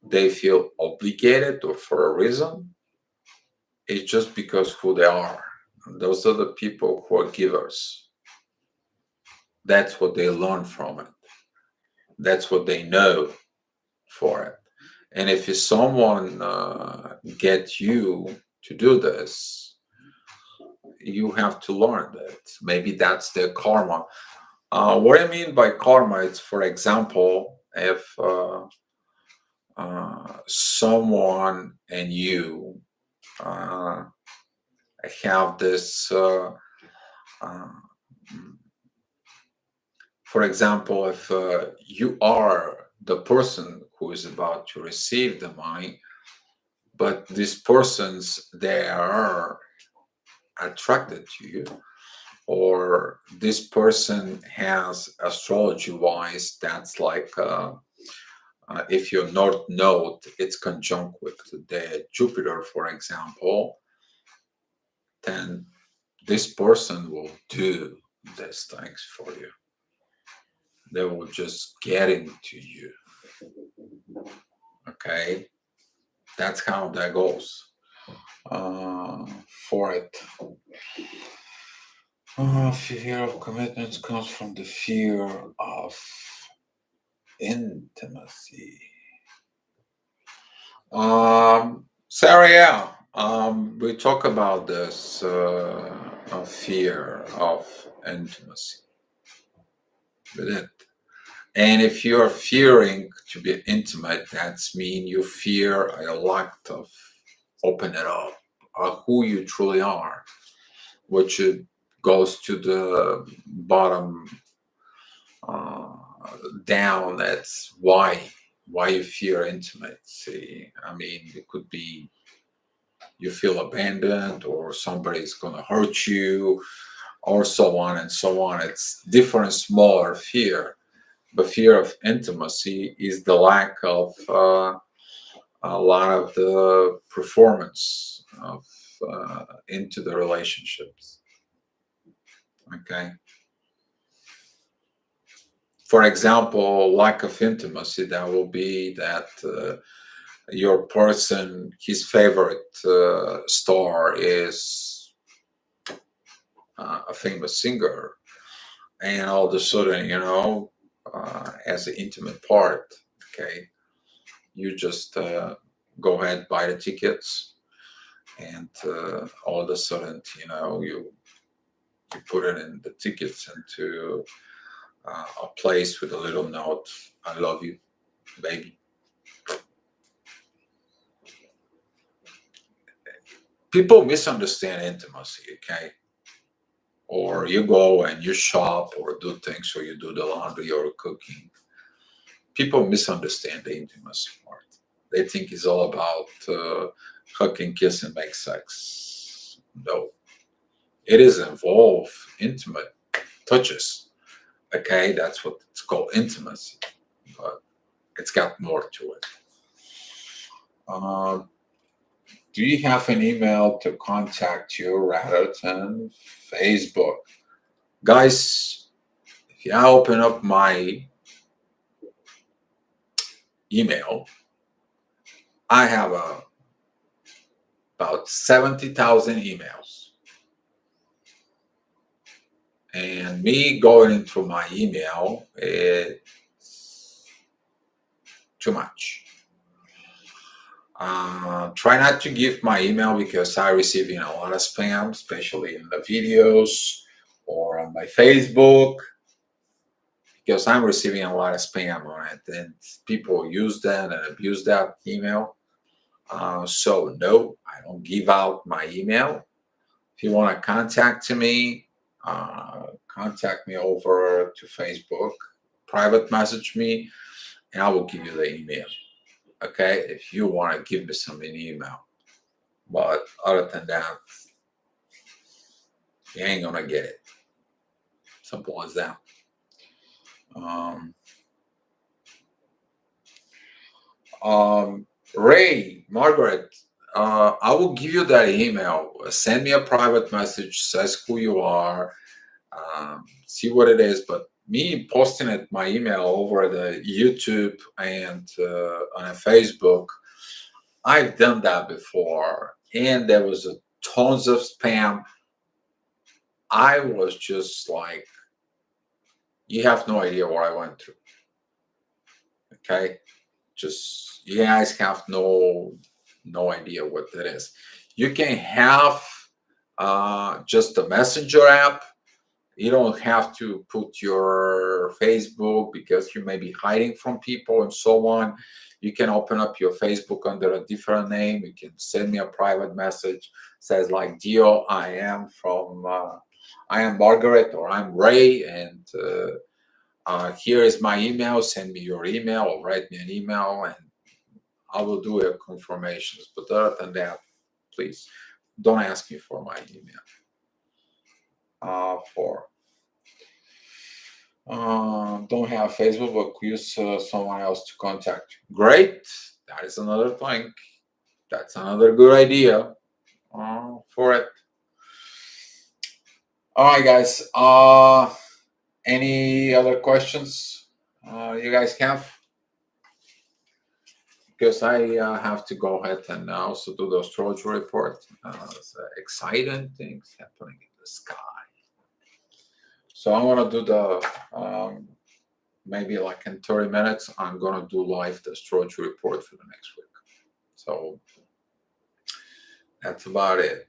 they feel obligated or for a reason. It's just because who they are. And those are the people who are givers. That's what they learn from it. That's what they know for it. And if someone gets you to do this, you have to learn that. Maybe that's their karma. What I mean by karma is, for example, if someone and you have this, for example, if you are the person who is about to receive the money, but these persons, they are attracted to you, or this person has astrology wise, that's like if your north node it's conjunct with the Jupiter, for example, then this person will do these things for you. They will just get into you. Okay, that's how that goes. For it, fear of commitments comes from the fear of intimacy. Sarah, yeah, we talk about this fear of intimacy with it. And if you're fearing to be intimate, that's mean you fear a lack of open it up, who you truly are, which goes to the bottom uh, down. That's why you fear intimacy. I mean, it could be you feel abandoned, or somebody's going to hurt you, or so on and so on. It's different, smaller fear. The fear of intimacy is the lack of a lot of the performance of into the relationships. Okay. For example, lack of intimacy, that will be that your person, his favorite star is a famous singer, and all of a sudden, as an intimate part, okay, you just go ahead, buy the tickets, and all of a sudden, you put it in the tickets into a place with a little note, "I love you, baby." People misunderstand intimacy, okay? Or you go and you shop or do things, or you do the laundry or cooking. People misunderstand the intimacy part. They think it's all about hug and kiss and make sex. No, it is involved intimate touches. Okay, that's what it's called, intimacy, but it's got more to it. Uh, do you have an email to contact you rather than Facebook? Guys, if I open up my email, I have about 70,000 emails. And me going into my email is too much. Try not to give my email, because I receive a lot of spam, especially in the videos or on my Facebook, because I'm receiving a lot of spam on it, and people use that and abuse that email. So no, I don't give out my email. If you want to contact me over to Facebook, private message me, and I will give you the email. Okay, if you want to give me some email, but other than that, you ain't gonna get it. Simple as that. Um, Ray, Margaret, I will give you that email. Send me a private message, says who you are, see what it is. But me posting it, my email over the YouTube and on a Facebook, I've done that before, and there was tons of spam. I was just like, you have no idea what I went through. Okay, just you guys have no idea what that is. You can have just the messenger app. You don't have to put your Facebook, because you may be hiding from people and so on. You can open up your Facebook under a different name. You can send me a private message, says like, Dio, I am Margaret, or I'm Ray, and here is my email. Send me your email, or write me an email, and I will do a confirmations. But other than that, please don't ask me for my email. For Don't have Facebook, but could use someone else to contact. Great. That is another thing. That's another good idea for it. All right, guys. Any other questions you guys have? Because I have to go ahead and also do the astrology report. Exciting things happening in the sky. So I'm gonna do the maybe like in 30 minutes. I'm gonna do live the astrology report for the next week. So that's about it.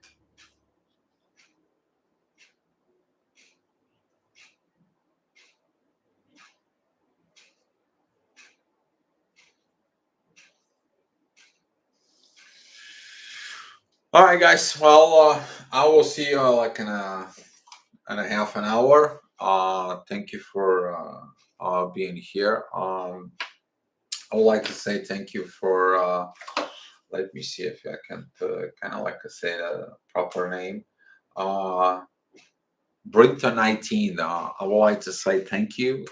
All right, guys. Well, I will see you like in a half an hour. Thank you for being here. I would like to say thank you for. Let me see if I can kind of like say the proper name. Brinton 19. I would like to say thank you.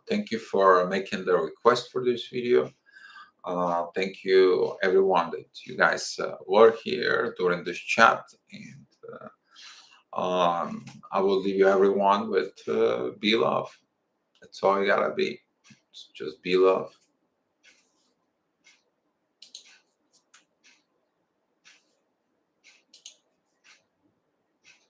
Thank you for making the request for this video. Thank you, everyone, that you guys were here during this chat. And I will leave you everyone with be love. That's all you gotta be. Just be love.